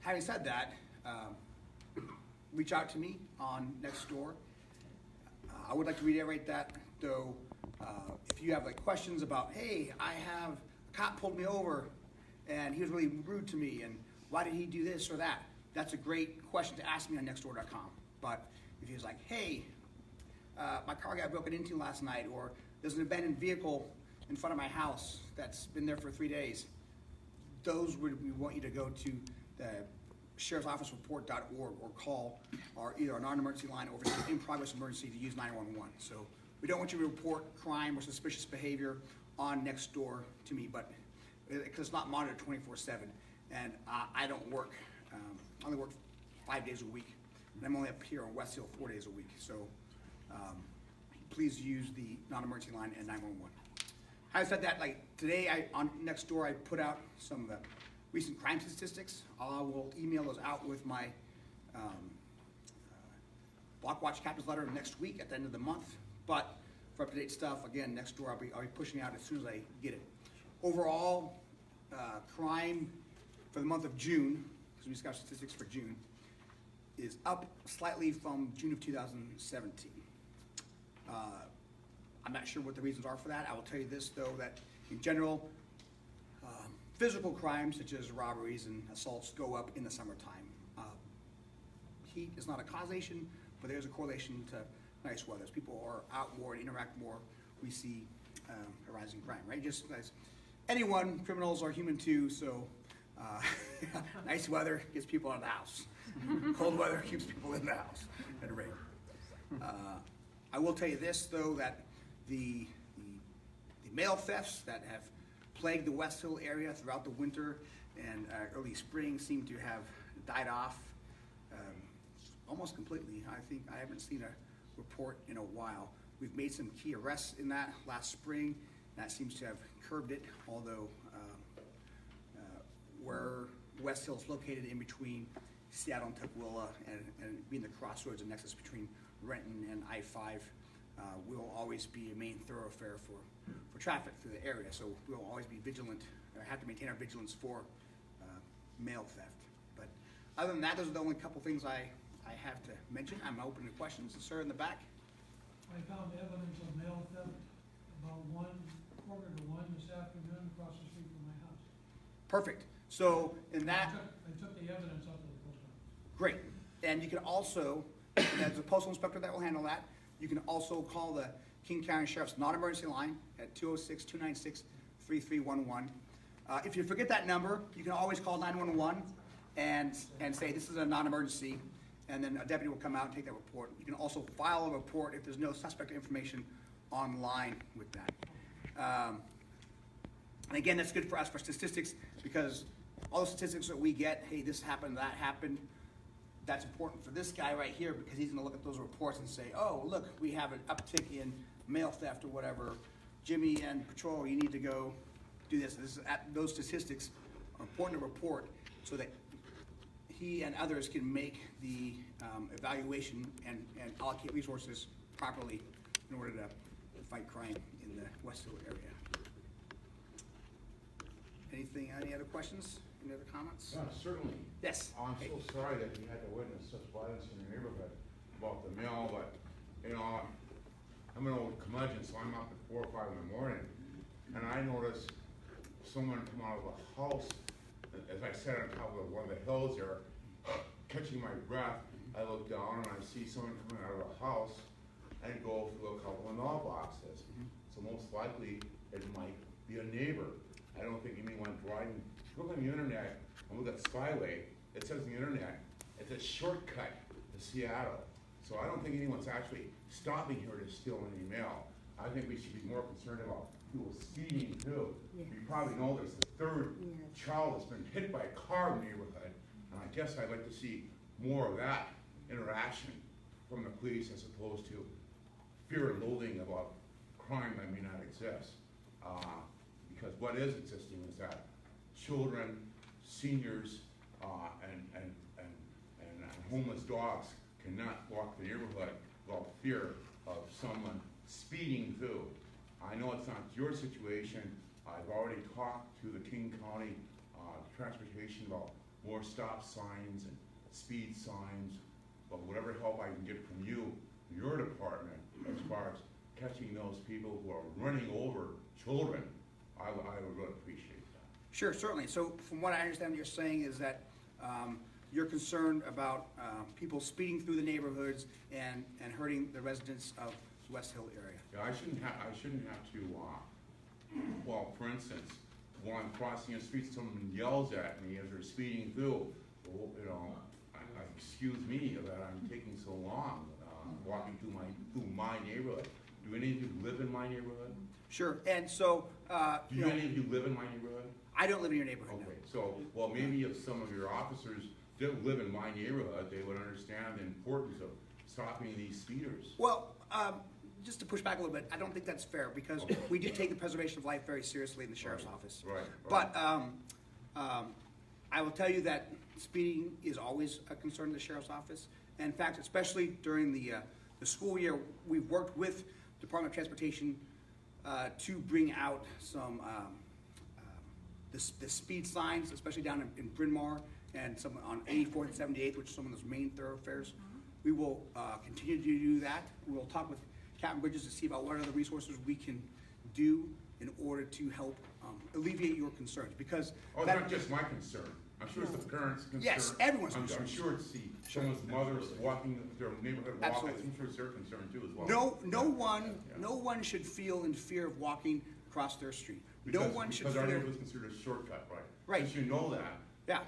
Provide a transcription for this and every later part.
Having said that, reach out to me on Nextdoor. I would like to reiterate that, though. If you have like questions about, hey, I have a cop pulled me over, and he was really rude to me, and why did he do this or that? That's a great question to ask me on Nextdoor.com. But if he was like, hey, my car got broken into last night, or there's an abandoned vehicle in front of my house that's been there for 3 days, those would we want you to go to the sheriff's office report.org or call our either a non-emergency line or if it's an in-progress emergency to use 911. So we don't want you to report crime or suspicious behavior on Nextdoor to me, but because it's not monitored 24/7, and I don't work. I only work 5 days a week, and I'm only up here on West Hill 4 days a week. So please use the non-emergency line and 911. Having said that, like today on Nextdoor, I put out some of the recent crime statistics. I will email those out with my Block Watch Captain's letter next week at the end of the month. But for up-to-date stuff, again, Nextdoor, I'll be pushing out as soon as I get it. Overall, crime for the month of June, because we just got statistics for June, is up slightly from June of 2017. I'm not sure what the reasons are for that. I will tell you this, though, that in general, physical crimes such as robberies and assaults go up in the summertime. Heat is not a causation, but there's a correlation to nice weather. As people are out more and interact more, we see a rising crime, right? Just as anyone, criminals are human too, so nice weather gets people out of the house. Cold weather keeps people in the house at a rate. I will tell you this, though, that the mail thefts that have plagued the West Hill area throughout the winter and early spring seem to have died off almost completely. I think I haven't seen a report in a while. We've made some key arrests in that last spring. That seems to have curbed it, although where West Hill is located in between Seattle and Tukwila and being the crossroads and nexus between Renton and I-5, will always be a main thoroughfare for traffic through the area. So we'll always be vigilant, or have to maintain our vigilance for mail theft. But other than that, those are the only couple things I have to mention. I'm open to questions. Sir, in the back. I found evidence of mail theft about 1:45 this afternoon across the street from my house. Perfect. So in that, I took the evidence up to the post office. great. And you can also, as a postal inspector that will handle that, you can also call the King County Sheriff's non-emergency line at 206-296-3311. If you forget that number, you can always call 911 and say this is a non-emergency, and then a deputy will come out and take that report. You can also file a report if there's no suspect information online with that. And again, that's good for us for statistics, because all the statistics that we get, hey, this happened, that happened, that's important for this guy right here, because he's going to look at those reports and say, oh, look, we have an uptick in mail theft or whatever. Jimmy and patrol, you need to go do this. Those statistics are important to report so that he and others can make the evaluation and allocate resources properly in order to fight crime in the West Hill area. Any other questions? Any other comments? Yeah, certainly. Yes. I'm so sorry that you had to witness such violence in your neighborhood about the mail, but, you know, I'm an old curmudgeon, so I'm up at 4 or 5 in the morning, and I noticed someone come out of a house, as I sat on top of one of the hills there, catching my breath. I look down and I see someone coming out of a house and go through a couple of mailboxes. So most likely it might be a neighbor. I don't think anyone driving. Look on the internet and look at Skyway. It says on the internet it's a shortcut to Seattle. So I don't think anyone's actually stopping here to steal any mail. I think we should be more concerned about people speeding too. Yes. You probably know there's the third child that's been hit by a car in the neighborhood. And I guess I'd like to see more of that interaction from the police as opposed to fear and loathing about crime that may not exist. Because what is existing is that children, seniors, and homeless dogs cannot walk the neighborhood without fear of someone speeding through. I know it's not your situation. I've already talked to the King County Transportation about more stop signs and speed signs, but whatever help I can get from you, your department, as far as catching those people who are running over children, I would really appreciate that. Sure, certainly. So from what I understand, what you're saying is that you're concerned about people speeding through the neighborhoods and hurting the residents of West Hill area. Yeah, I shouldn't have to, well, for instance, while I'm crossing the street, someone yells at me as they're speeding through, well, you know, excuse me that I'm taking so long, walking through my neighborhood. Do any of you live in my neighborhood? Sure, and so, Do any of you live in my neighborhood? I don't live in your neighborhood now. Okay, so, well, maybe if some of your officers didn't live in my neighborhood, they would understand the importance of stopping these speeders. Well, just to push back a little bit, I don't think that's fair, because Okay. we do take the preservation of life very seriously in the sheriff's office. Right. But I will tell you that speeding is always a concern in the sheriff's office. And in fact, especially during the school year, we've worked with Department of Transportation to bring out some the speed signs, especially down in Bryn Mawr and some on 84th and 78th, which are some of those main thoroughfares. We will continue to do that. We will talk with Captain Bridges to see about what other resources we can do in order to help alleviate your concerns, because Oh, it's that- not just my concern. I'm sure it's the parents' concern. Yes, everyone's I'm concern. sure it's someone's mother's walking their neighborhood walk. Absolutely. I'm sure it's their concern too as well. No one should feel in fear of walking across their street. No Because- one should Because our fear. neighborhood's considered a shortcut, right? Right. Since you know that, Yeah.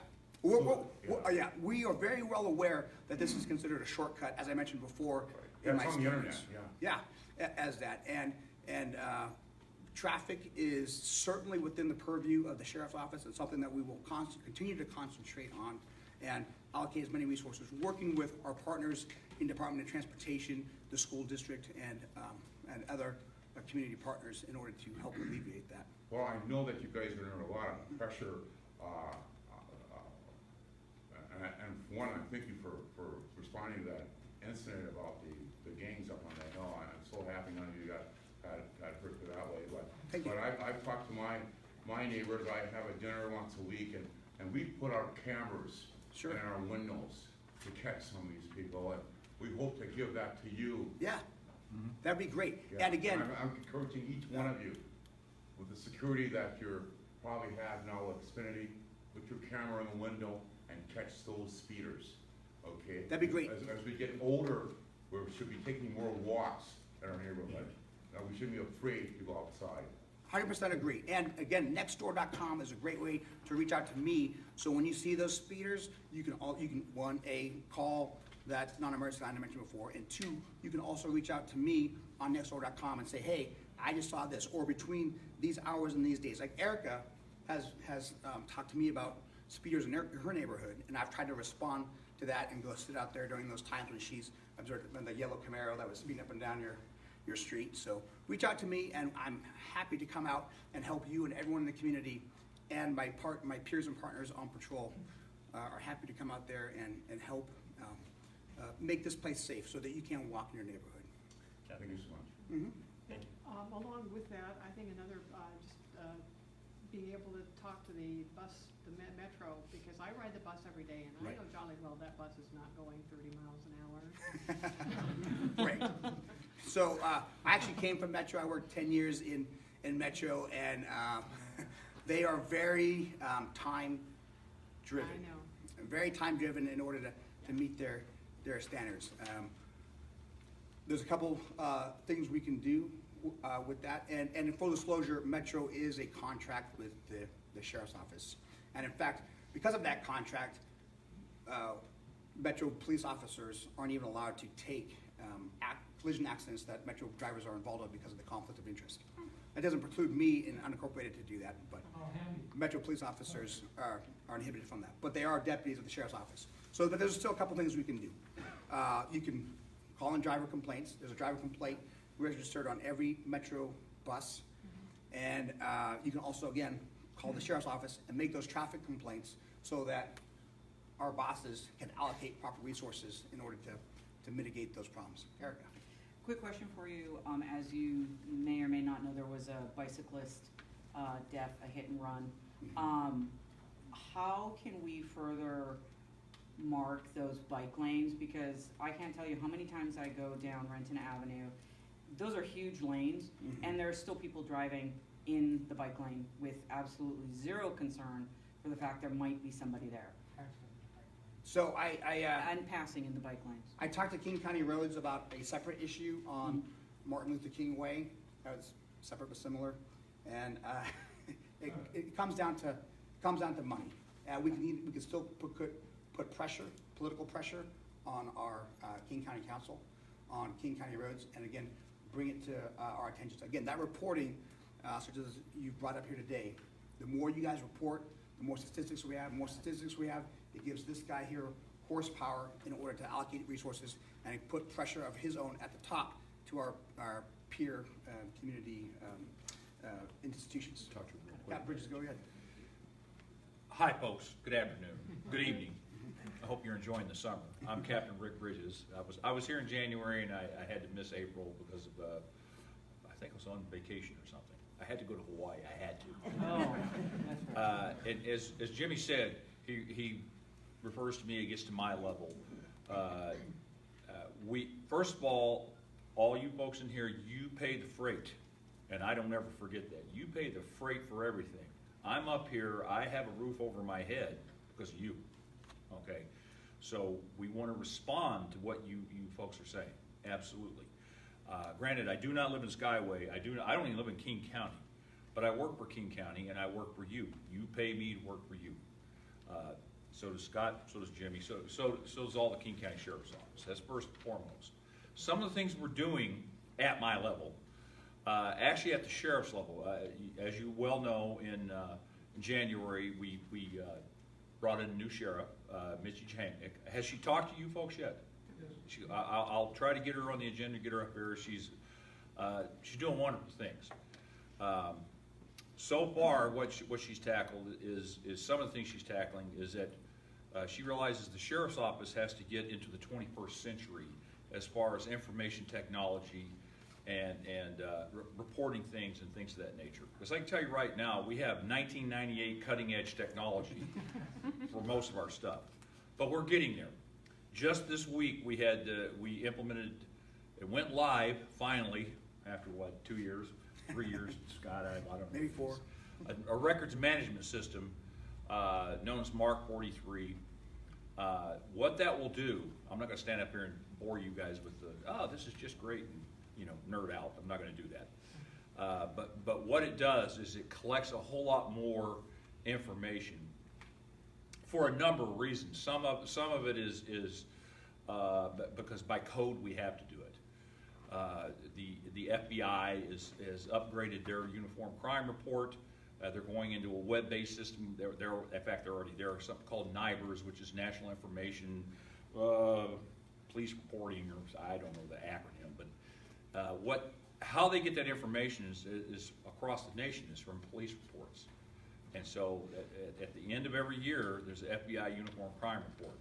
Yeah, we are very well aware that this is considered a shortcut, as I mentioned before. Yeah, in it's my on the internet, statements. Yeah, as that, and traffic is certainly within the purview of the sheriff's office. It's something that we will continue to concentrate on and allocate as many resources, working with our partners in Department of Transportation, the school district, and other community partners in order to help alleviate that. well, I know that you guys are under a lot of pressure, and for one, I thank you for responding to that incident about the gangs up on that hill. I'm so happy none of you got hurt that way, Thank you. but I've talked to my neighbors. I have a dinner once a week, and we put our cameras Sure. in our windows to catch some of these people, and we hope to give that to you. Yeah, that'd be great. Yeah, And again, I'm encouraging each one of you, with the security that you probably have now with Xfinity, put your camera in the window and catch those speeders, okay? That'd be great. As we get older, we should be taking more walks in our neighborhood. Now, we shouldn't be afraid to go outside. 100% agree. And again, nextdoor.com is a great way to reach out to me. So when you see those speeders, you can one, call that non-emergency line I mentioned before, and two, you can also reach out to me on nextdoor.com and say, hey, I just saw this, or between these hours and these days. Like Erica has talked to me about speeders in her neighborhood, and I've tried to respond to that and go sit out there during those times when she's observed the yellow Camaro that was speeding up and down your street. So reach out to me, and I'm happy to come out and help you and everyone in the community, and my peers and partners on patrol are happy to come out there and help make this place safe so that you can walk in your neighborhood. Thank you so much. Thank you. Along with that, I think another, being able to talk to the bus, the Metro, because I ride the bus every day, and I Right. know jolly well that bus is not going 30 miles an hour. Right. So I actually came from Metro. I worked 10 years in Metro, and they are very time-driven. I know. Very time-driven in order to meet their standards. There's a couple things we can do with that, and in full disclosure, Metro is a contract with the sheriff's office. And in fact, because of that contract, Metro police officers aren't even allowed to take collision accidents that Metro drivers are involved in because of the conflict of interest. That doesn't preclude me in unincorporated to do that, but Oh, handy. Metro police officers are inhibited from that, but they are deputies of the sheriff's office. So, but there's still a couple things we can do. You can call in driver complaints. There's a driver complaint registered on every Metro bus. And you can also, again, call the sheriff's office and make those traffic complaints so that our bosses can allocate proper resources in order to mitigate those problems. Erica? Quick question for you. As you may or may not know, there was a bicyclist death, a hit and run. how can we further mark those bike lanes? Because I can't tell you how many times I go down Renton Avenue. Those are huge lanes, and there are still people driving in the bike lane with absolutely zero concern for the fact there might be somebody there. So And passing in the bike lanes. I talked to King County Roads about a separate issue on Martin Luther King Way. It's separate but similar, and it comes down to money. We can still put pressure, political pressure, on our King County Council, on King County Roads, and again, bring it to our attention. So again, that reporting, such as you brought up here today, the more you guys report, the more statistics we have. It gives this guy here horsepower in order to allocate resources and put pressure of his own at the top to our peer community institutions. Captain Bridges, go ahead. Hi, folks. Good afternoon. Good evening. I hope you're enjoying the summer. I'm Captain Rick Bridges. I was here in January, and I had to miss April because of I think I was on vacation or something. I had to go to Hawaii. I had to. Oh, that's right. And as Jimmy said, he refers to me. It gets to my level. We first of all you folks in here, you pay the freight, and I don't ever forget that. You pay the freight for everything. I'm up here. I have a roof over my head because of you. Okay, so we want to respond to what you folks are saying. Absolutely. Granted, I do not live in Skyway. I don't even live in King County, but I work for King County, and I work for you. You pay me to work for you. So does Scott. So does Jimmy. So does all the King County Sheriff's Office. That's first and foremost. Some of the things we're doing at my level, actually at the sheriff's level, as you well know, in January we brought in a new sheriff, Mitzi Changnick. Has she talked to you folks yet? Yes. I'll try to get her on the agenda, get her up here. She's doing wonderful things. So far, what she's tackled is some of the things she's tackling is that she realizes the sheriff's office has to get into the 21st century as far as information technology and reporting things and things of that nature. Because I can tell you right now, we have 1998 cutting edge technology for most of our stuff, but we're getting there. Just this week, we implemented, it went live finally after what, 2 years, 3 years, Scott, I don't know. Maybe 4. A records management system known as Mark 43. What that will do, I'm not going to stand up here and bore you guys with this is just great and nerd out. I'm not going to do that. But what it does is it collects a whole lot more information for a number of reasons. Some of it is because by code we have to do it. The FBI has upgraded their uniform crime report. They're going into a web-based system. In fact, they're already there. Something called NIBRS, which is National Information Police Reporting, or I don't know the acronym, but how they get that information is across the nation is from police reports. And so at the end of every year, there's an FBI uniform crime report.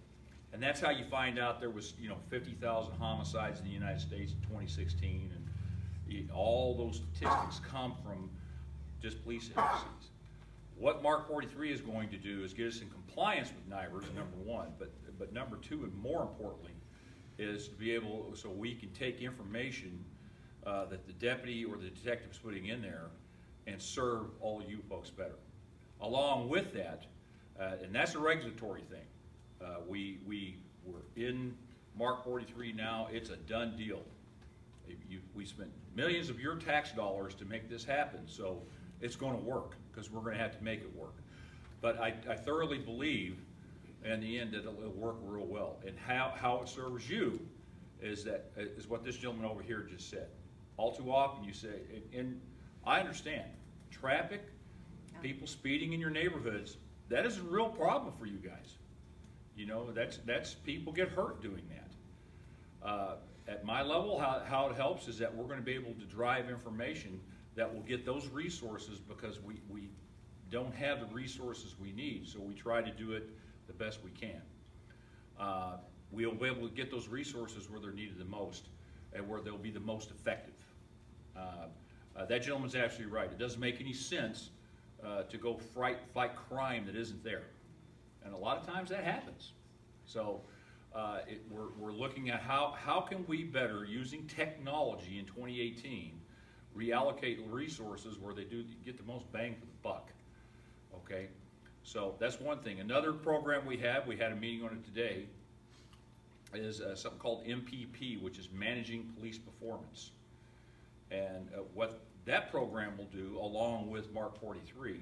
And that's how you find out there was 50,000 homicides in the United States in 2016, and all those statistics come from just police agencies. What Mark 43 is going to do is get us in compliance with NIBRS, number one, but number two, and more importantly, is to be able, so we can take information that the deputy or the detective is putting in there and serve all of you folks better. Along with that, and that's a regulatory thing, we're in Mark 43 now. It's a done deal. We spent millions of your tax dollars to make this happen, so it's going to work because we're going to have to make it work. But I thoroughly believe in the end that it'll work real well. And how it serves you is what this gentleman over here just said. All too often you say, and I understand, traffic, people speeding in your neighborhoods, that is a real problem for you guys. That's people get hurt doing that. At my level, how it helps is that we're going to be able to drive information that will get those resources because we don't have the resources we need, so we try to do it the best we can. We'll be able to get those resources where they're needed the most and where they'll be the most effective. That gentleman's absolutely right. It doesn't make any sense to go fight crime that isn't there. And a lot of times that happens. So, we're looking at how can we better, using technology in 2018, reallocate resources where they do get the most bang for the buck, okay? So that's one thing. Another program we had a meeting on it today, is something called MPP, which is Managing Police Performance. And what that program will do, along with Mark 43,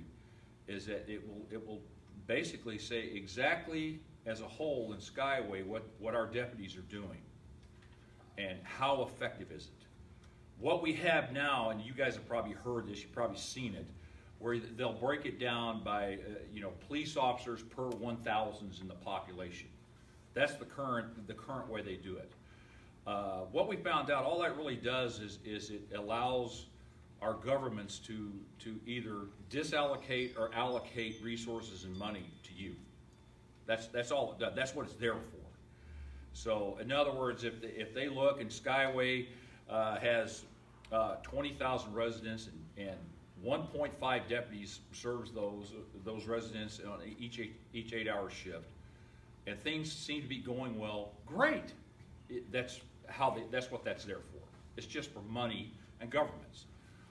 is that it will basically say exactly as a whole in Skyway what our deputies are doing and how effective is it. What we have now, and you guys have probably heard this, you've probably seen it, where they'll break it down by police officers per 1,000 in the population. That's the current way they do it. What we found out, all that really does is it allows our governments to either disallocate or allocate resources and money to you. That's all it does. That's what it's there for. So in other words, if they look and Skyway has 20,000 residents and 1.5 deputies serves those residents on each 8-hour shift, and things seem to be going well, great. That's what that's there for. It's just for money and governments.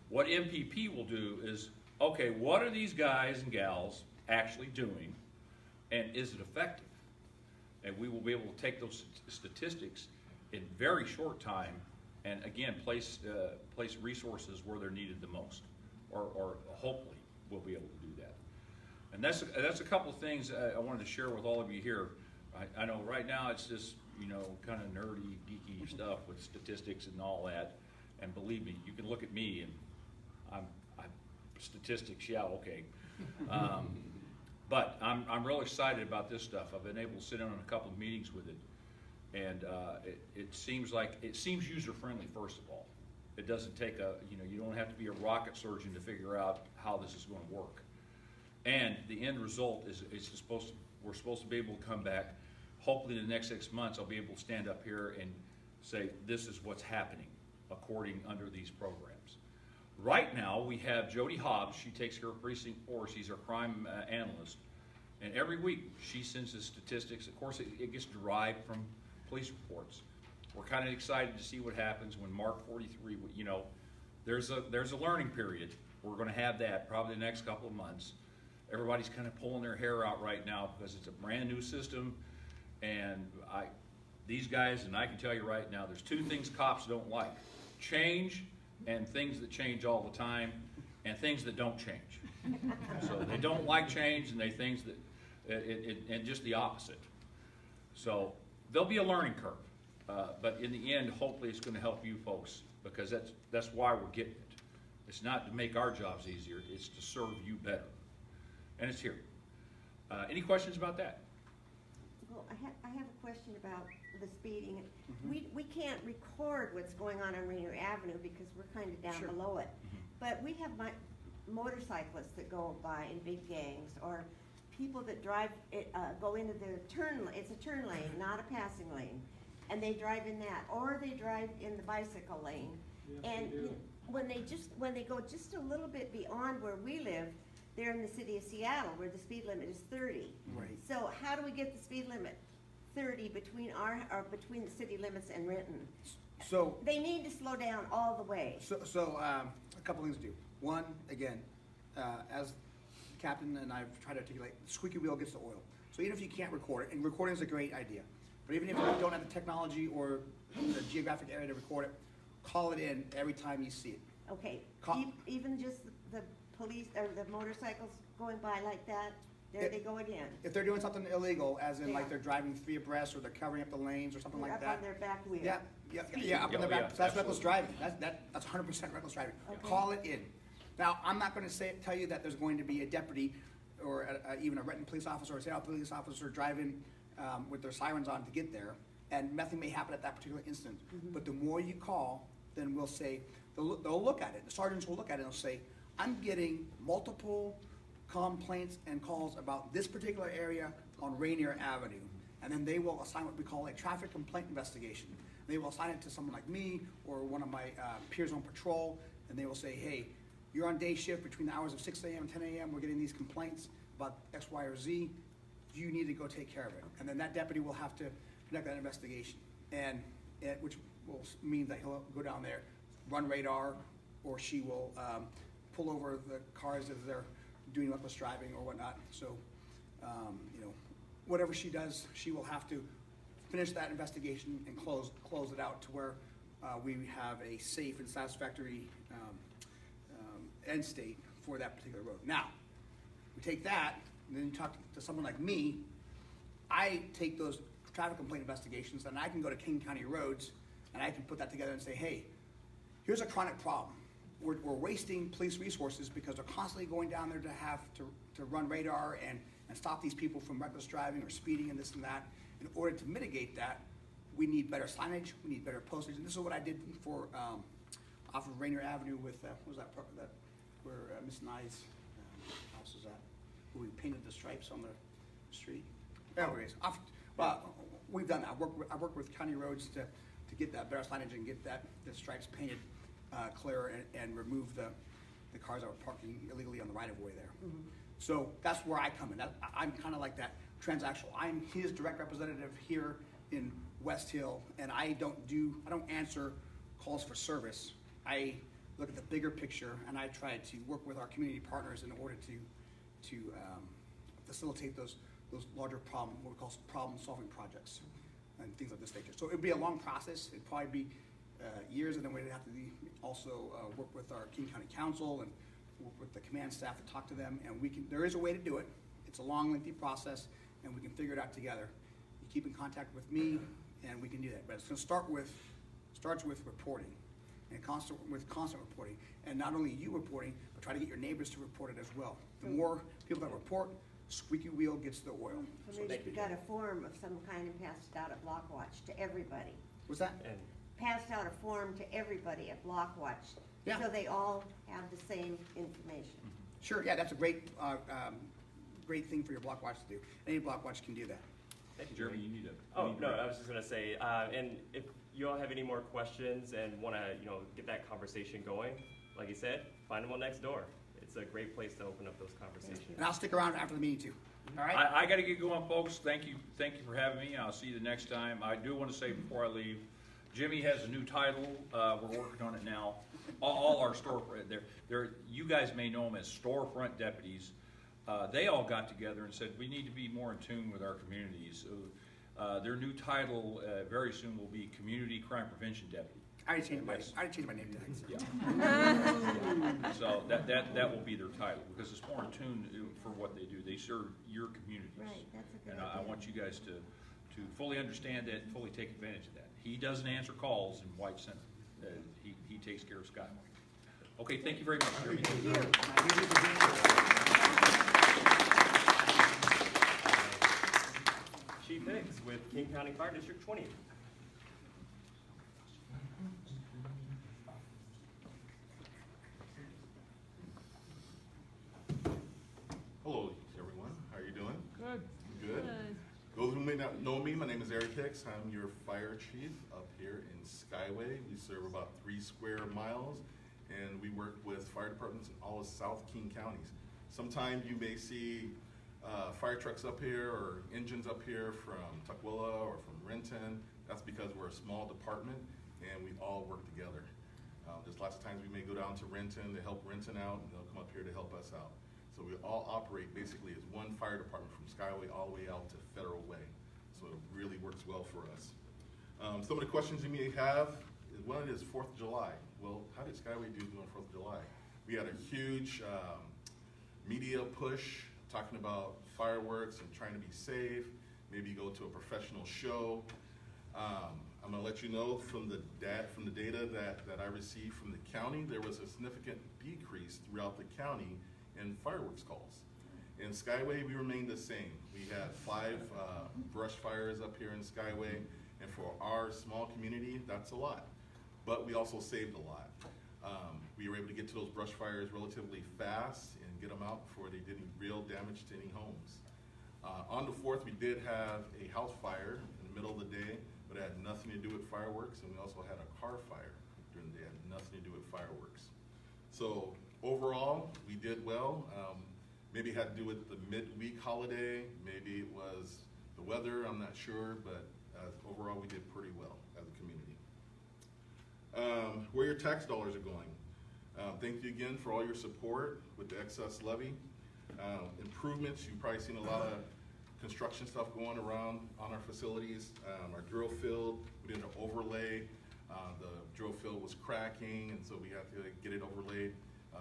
What MPP will do is, okay, what are these guys and gals actually doing, and is it effective? And we will be able to take those statistics in very short time, and again, place resources where they're needed the most, or hopefully we'll be able to do that. And that's a couple of things I wanted to share with all of you here. I know right now it's just kind of nerdy, geeky stuff with statistics and all that. And believe me, you can look at me and I'm statistics, yeah, okay. But I'm real excited about this stuff. I've been able to sit in on a couple of meetings with it, and it seems user friendly. First of all, it doesn't take you don't have to be a rocket surgeon to figure out how this is going to work. And the end result is we're supposed to be able to come back. Hopefully, in the next 6 months, I'll be able to stand up here and say this is what's happening according under these programs. Right now, we have Jody Hobbs. She takes care of Precinct 4. She's our crime analyst. And every week, she sends us statistics. Of course, it gets derived from police reports. We're kind of excited to see what happens when Mark 43, there's a learning period. We're going to have that probably the next couple of months. Everybody's kind of pulling their hair out right now because it's a brand new system. And these guys, and I can tell you right now, there's two things cops don't like: change, and things that change all the time, and things that don't change. So they don't like change, and they things that and just the opposite. So there'll be a learning curve, but in the end, hopefully, it's going to help you folks, because that's why we're getting it. It's not to make our jobs easier; it's to serve you better, and it's here. Any questions about that? Well, I have a question about the speeding. We can't record what's going on Rainier Avenue because we're kind of down Sure. below it. But we have motorcyclists that go by in big gangs, or people that drive, go into the it's a turn lane, not a passing lane. And they drive in that, or they drive in the bicycle lane. Yes, And they do. when they go just a little bit beyond where we live, they're in the city of Seattle, where the speed limit is 30. Right. So how do we get the speed limit 30 between between the city limits and Renton? So, They need to slow down all the way. a couple things to do. One, again, as the captain and I've tried to articulate, squeaky wheel gets the oil. So even if you can't record it, and recording is a great idea, but even if you don't have the technology or the geographic area to record it, call it in every time you see it. Okay, Ca- even just the police, or the motorcycles going by like that, there It- they go again. If they're doing something illegal, as in like Yeah. they're driving 3 abreast, or they're covering up the lanes or something They're like up that. on their back wheel. Yeah, up in the Yeah, back, so that's reckless absolutely. driving, that's 100% reckless driving. Okay. Call it in. Now, I'm not gonna tell you that there's going to be a deputy, or even a Renton police officer, or a Seattle police officer driving with their sirens on to get there, and nothing may happen at that particular instant. But the more you call, then we'll say, they'll look at it, the sergeants will look at it and they'll say, I'm getting multiple complaints and calls about this particular area on Rainier Avenue. And then they will assign what we call a traffic complaint investigation. They will assign it to someone like me or one of my peers on patrol, and they will say, hey, you're on day shift between the hours of 6 a.m. and 10 a.m. We're getting these complaints about X, Y, or Z. you need to go take care of it. And then that deputy will have to conduct that investigation. And which will mean that he'll go down there, run radar, or she will pull over the cars as they're doing reckless driving or whatnot. So, you know, whatever she does, she will have to finish that investigation and close it out to where we have a safe and satisfactory end state for that particular road. Now, we take that, and then you talk to someone like me. I take those traffic complaint investigations, and I can go to King County Roads, and I can put that together and say, hey, here's a chronic problem. We're wasting police resources because they're constantly going down there to have to run radar and stop these people from reckless driving or speeding and this and that. In order to mitigate that, we need better signage, we need better postage, and this is what I did for off of Rainier Avenue with what was that where Miss Nye's house is at, where we painted the stripes on the street. Anyways, we've done that. I work with county roads to get that better signage and get the stripes painted clearer and remove the cars that were parking illegally on the right of way there. Mm-hmm. So that's where I come in. I'm kind of like that transactional. I'm his direct representative here in West Hill, and I don't answer calls for service. I look at the bigger picture, and I try to work with our community partners in order to facilitate those larger what we call problem-solving projects and things of this nature. So it'd be a long process. It'd probably be years, and then we'd have to also work with our King County Council and work with the command staff to talk to them. And there is a way to do it. It's a long, lengthy process, and we can figure it out together. You keep in contact with me, and we can do that. But it's going to starts with reporting, and constant reporting, and not only you reporting, but try to get your neighbors to report it as well. The more people that report, squeaky wheel gets the oil. So maybe you got a form of some kind and passed it out at Blockwatch to everybody. What's that? Passed out a form to everybody at Blockwatch. Yeah. So they all have the same information. Sure, yeah, that's a great thing for your Blockwatch to do. Any Blockwatch can do that. Thank you, Jeremy, you need to. Oh, no, I was just gonna say, and if you all have any more questions and wanna, get that conversation going, like you said, find them on Nextdoor. It's a great place to open up those conversations. And I'll stick around after the meeting too. All right? I gotta get going, folks. Thank you for having me. I'll see you the next time. I do wanna say before I leave, Jimmy has a new title. We're working on it now. All our storefront, you guys may know them as storefront deputies. They all got together and said, we need to be more in tune with our communities. So, their new title very soon will be Community Crime Prevention Deputy. I already changed my name tags. Yeah. So that will be their title, because it's more in tune for what they do. They serve your communities. Right, that's a good And I idea. want you guys to fully understand that and fully take advantage of that. He doesn't answer calls in White Center. He takes care of Skyway. Okay, thank you very much, Jeremy. Chief Hicks with King County Fire District 20. Hello, everyone. How are you doing? Good. Good. Those who may not know me, my name is Eric Hicks. I'm your fire chief up here in Skyway. We serve about 3 square miles, and we work with fire departments in all of South King counties. Sometimes you may see fire trucks up here or engines up here from Tukwila or from Renton. That's because we're a small department and we all work together. There's lots of times we may go down to Renton to help Renton out, and they'll come up here to help us out. So we all operate basically as one fire department from Skyway all the way out to Federal Way. So it really works well for us. Some of the questions you may have, one is 4th of July. Well, how did Skyway do on 4th of July? We had a huge media push talking about fireworks and trying to be safe, maybe go to a professional show. I'm gonna let you know from the data that I received from the county, there was a significant decrease throughout the county in fireworks calls. In Skyway, we remained the same. We had 5 brush fires up here in Skyway, and for our small community, that's a lot. But we also saved a lot. We were able to get to those brush fires relatively fast and get them out before they did any real damage to any homes. On the 4th, we did have a house fire in the middle of the day, but it had nothing to do with fireworks, and we also had a car fire during the day. It had nothing to do with fireworks. So overall, we did well. Maybe it had to do with the midweek holiday, maybe it was the weather, I'm not sure, but overall we did pretty well as a community. Where your tax dollars are going. Thank you again for all your support with the excess levy. Improvements, you've probably seen a lot of construction stuff going around on our facilities. Our drill field, we did an overlay. The drill field was cracking, and so we had to get it overlaid.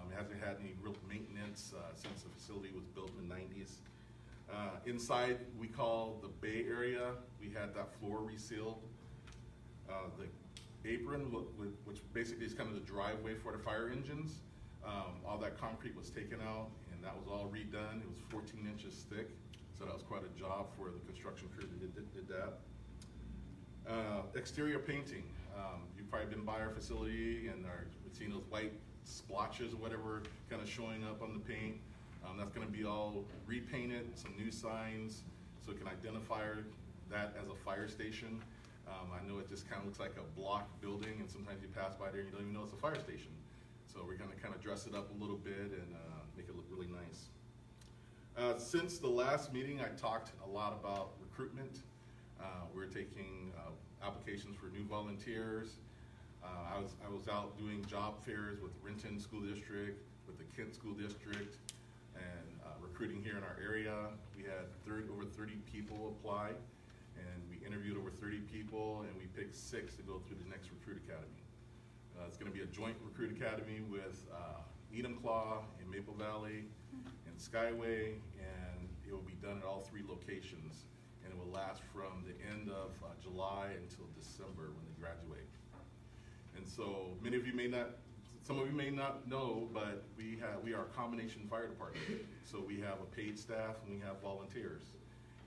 It hasn't had any real maintenance since the facility was built in the 90s. Inside, we call the bay area, we had that floor resealed. The apron, which basically is kind of the driveway for the fire engines, all that concrete was taken out, and that was all redone. It was 14 inches thick, so that was quite a job for the construction crew that did that. Exterior painting. You've probably been by our facility and seen those white splotches or whatever kind of showing up on the paint. That's going to be all repainted, some new signs, so it can identify that as a fire station. I know it just kind of looks like a block building, and sometimes you pass by there and you don't even know it's a fire station. So we're going to kind of dress it up a little bit and make it look really nice. Since the last meeting, I talked a lot about recruitment. We're taking applications for new volunteers. I was out doing job fairs with Renton School District, with the Kent School District, and recruiting here in our area. We had over 30 people apply, and we interviewed over 30 people, and we picked 6 to go through the next Recruit Academy. It's going to be a joint Recruit Academy with Enumclaw in Maple Valley and Skyway, and it will be done at all 3 locations, and it will last from the end of July until December when they graduate. And so many of you may not, some of you may not know, but we are a combination fire department. So we have a paid staff and we have volunteers,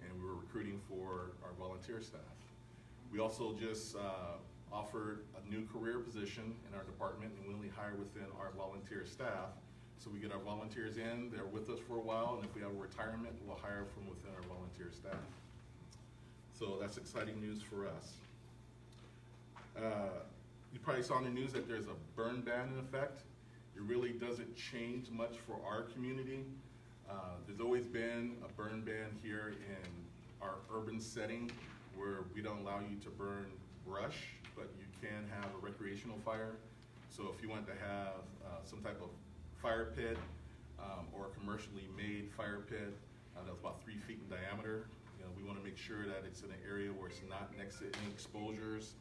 and we were recruiting for our volunteer staff. We also just offered a new career position in our department, and we only hire within our volunteer staff. So we get our volunteers in, they're with us for a while, and if we have a retirement, we'll hire from within our volunteer staff. So that's exciting news for us. You probably saw in the news that there's a burn ban in effect. It really doesn't change much for our community. There's always been a burn ban here in our urban setting where we don't allow you to burn brush, but you can have a recreational fire. So if you want to have some type of fire pit or a commercially made fire pit that's about 3 feet in diameter, we want to make sure that it's in an area where it's not next to any exposures.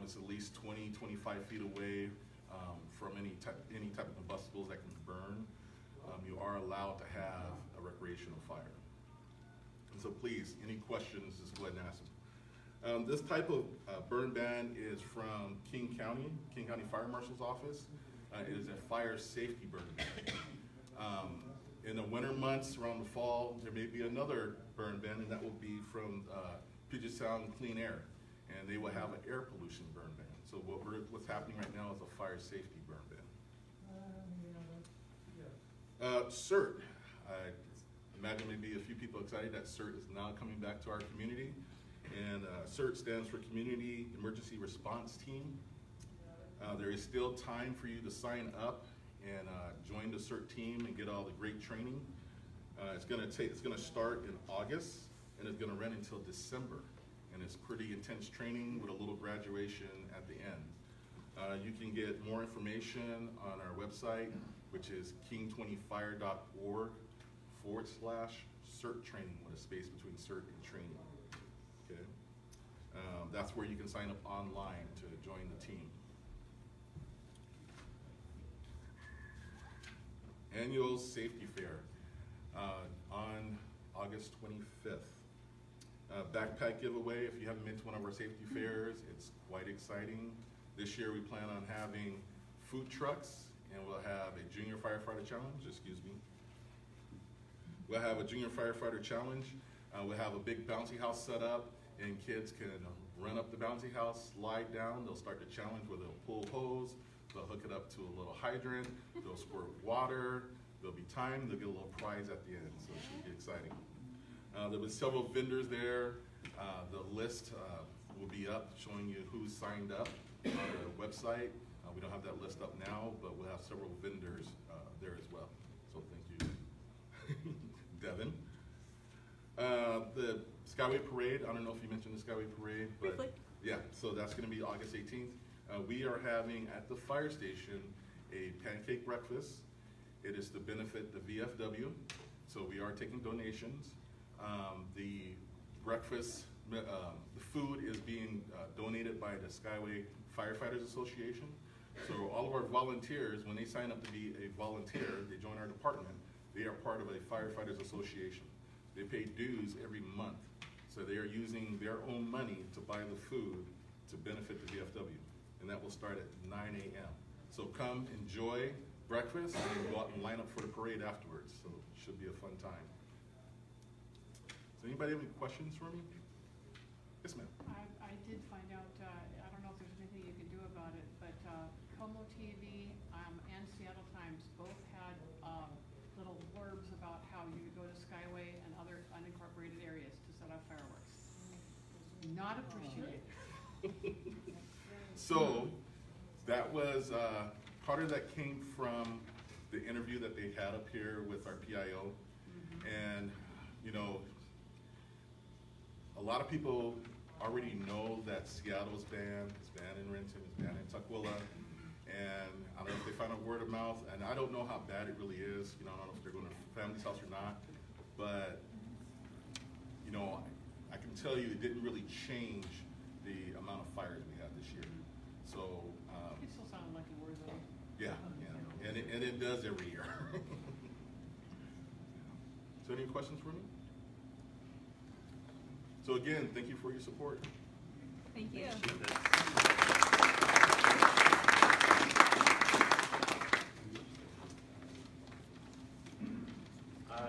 It's at least 20, 25 feet away from any type of combustibles that can burn. You are allowed to have a recreational fire. And so please, any questions, just go ahead and ask them. This type of burn ban is from King County Fire Marshal's Office. It is a fire safety burn ban. In the winter months, around the fall, there may be another burn ban, and that will be from Puget Sound Clean Air, and they will have an air pollution burn ban. So what's happening right now is a fire safety burn ban. CERT. I imagine maybe a few people excited that CERT is now coming back to our community, and CERT stands for Community Emergency Response Team. There is still time for you to sign up and join the CERT team and get all the great training. It's going to start in August, and it's going to run until December. And it's pretty intense training with a little graduation at the end. You can get more information on our website, which is king20fire.org /CERT training, with a space between CERT and training. Okay, that's where you can sign up online to join the team. Annual Safety Fair on August 25th. Backpack giveaway. If you haven't been to one of our safety fairs, it's quite exciting. This year we plan on having food trucks, and we'll have a junior firefighter challenge, We'll have a junior firefighter challenge. We'll have a big bouncy house set up, and kids can run up the bouncy house, slide down. They'll start the challenge where they'll pull hose, they'll hook it up to a little hydrant, they'll squirt water, there'll be time, they'll get a little prize at the end, so it should be exciting. There was several vendors there. The list will be up showing you who's signed up on our website. We don't have that list up now, but we'll have several vendors there as well. So thank you. Devin. The Skyway Parade, I don't know if you mentioned the Skyway Parade, but. Briefly. Yeah, so that's gonna be August 18th. We are having at the fire station a pancake breakfast. It is to benefit the VFW, so we are taking donations. The breakfast, the food is being donated by the Skyway Firefighters Association. So all of our volunteers, when they sign up to be a volunteer, they join our department, they are part of a firefighters association. They pay dues every month. So they are using their own money to buy the food to benefit the VFW. And that will start at 9 a.m. So come enjoy breakfast and then go out and line up for the parade afterwards. So it should be a fun time. Does anybody have any questions for me? Yes, ma'am. I did find out, I don't know if there's anything you can do about it, but Como TV and Seattle Times both had little blurbs about how you go to Skyway and other unincorporated areas to set off fireworks. Not appreciated. So that was, part of that came from the interview that they had up here with our PIO. And, you know, a lot of people already know that Seattle's banned, it's banned in Renton, it's banned in Tukwila. And I don't know if they found out word of mouth, and I don't know how bad it really is. You know, I don't know if they're going to family's house or not. But, you know, I can tell you it didn't really change the amount of fires we had this year. So, It still sounded like a word though. yeah, and it does every year. So any questions for me? So again, thank you for your support. Thank you.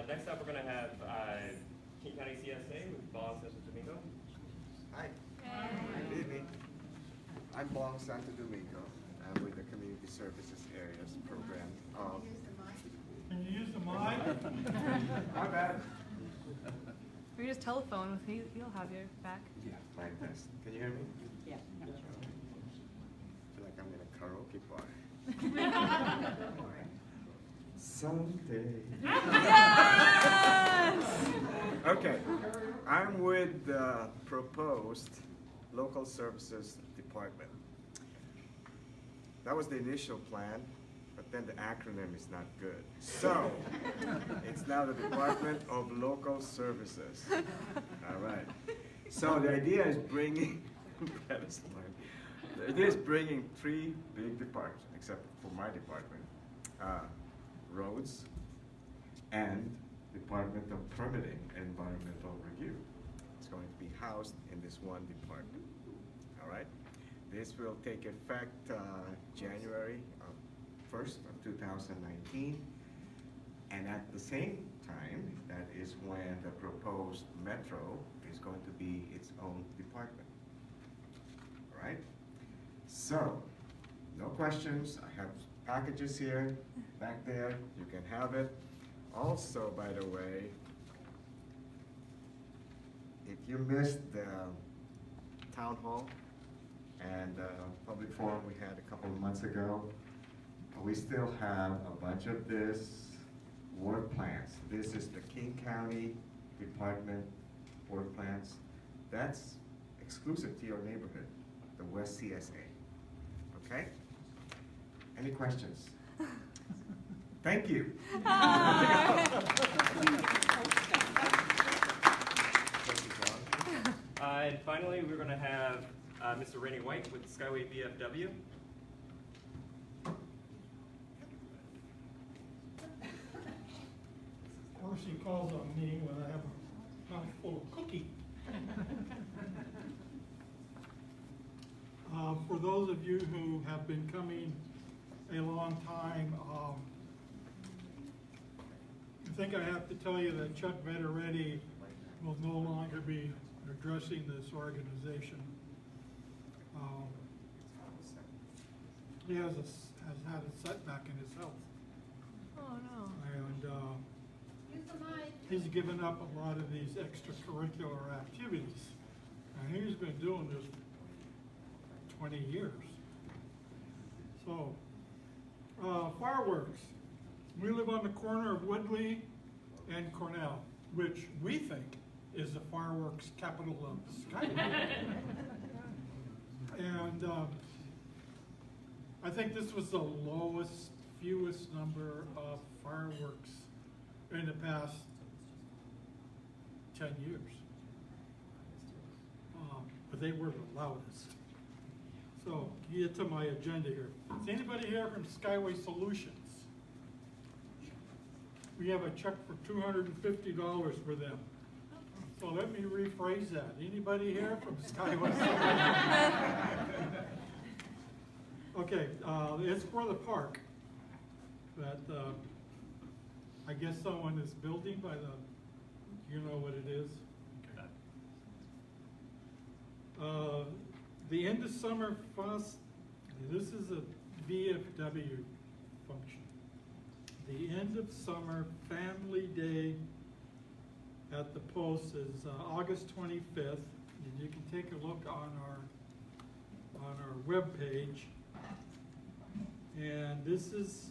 Next up, we're going to have King County CSA with Bob Santo Domingo. Hi. Good evening. I'm Bong Santo Domingo. I'm with the Community Services Areas Program of... Can you use the mic? My bad. Or you just telephone with me, he'll have your back. Yeah, my best. Can you hear me? Yeah. I feel like I'm in a karaoke bar. Someday. Yes! Okay, I'm with the proposed Local Services Department. That was the initial plan, but then the acronym is not good. So, it's now the Department of Local Services. All right. So the idea is bringing, the idea is bringing three big departments, except for my department, roads and Department of Permitting and Environmental Review. It's going to be housed in this one department. All right. This will take effect January 1st of 2019. And at the same time, that is when the proposed metro is going to be its own department. All right? So, no questions. I have packages here, back there. You can have it. Also, by the way, if you missed the town hall and public forum we had a couple of months ago, we still have a bunch of this work plans. This is the King County Department work plans. That's exclusive to your neighborhood, the West CSA. Okay? Any questions? Thank you. And finally, we're going to have Mr. Rainey White with Skyway VFW. Of course, he calls on me when I have a mouth full of cookie. For those of you who have been coming a long time, I think I have to tell you that Chuck Vetteretti will no longer be addressing this organization. He has had a setback in his health. Oh, no. And he's given up a lot of these extracurricular activities. And he's been doing this 20 years. So, fireworks. We live on the corner of Woodley and Cornell, which we think is the fireworks capital of Skyway. And I think this was the lowest, fewest number of fireworks in the past 10 years. But they were the loudest. So, get to my agenda here. Is anybody here from Skyway Solutions? We have a check for $250 for them. So let me rephrase that. Anybody here from Skyway Solutions? Okay, it's for the park that I guess someone is building by the, you know what it is? The end of summer fest, this is a VFW function. The end of summer family day at the Post is August 25th. And you can take a look on our webpage. And this is,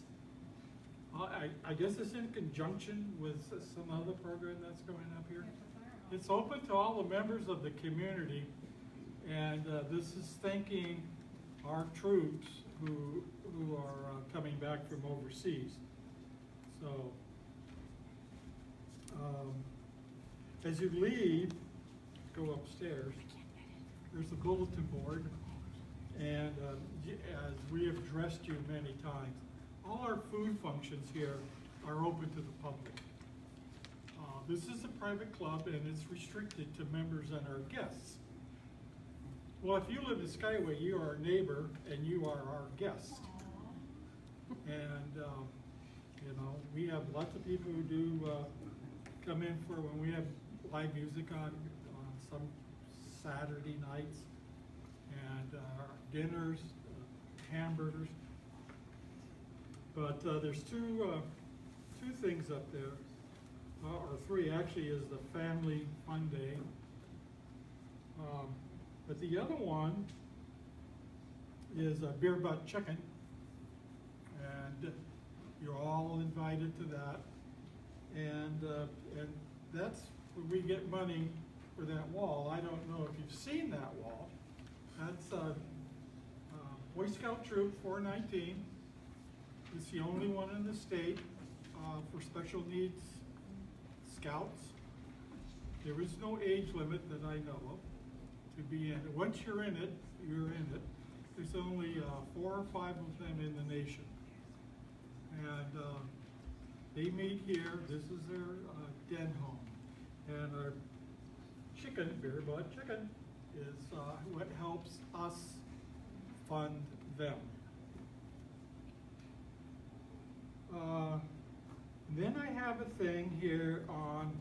I guess it's in conjunction with some other program that's going up here. It's open to all the members of the community, and this is thanking our troops who are coming back from overseas. So, as you leave, go upstairs, there's a bulletin board, and as we have addressed you many times, all our food functions here are open to the public. This is a private club, and it's restricted to members and our guests. Well, if you live in Skyway, you are our neighbor, and you are our guest. And, you know, we have lots of people who do come in for when we have live music on some Saturday nights, and our dinners, hamburgers. But there's two things up there, or three actually, is the family fun day. But the other one is a beer butt chicken, and you're all invited to that. And that's where we get money for that wall. I don't know if you've seen that wall. That's Boy Scout Troop 419. It's the only one in the state for special needs scouts. There is no age limit that I know of to be in it. Once you're in it, you're in it. There's only 4 or 5 of them in the nation. And they meet here. This is their den home. And our chicken, beer butt chicken, is what helps us fund them. Then I have a thing here on,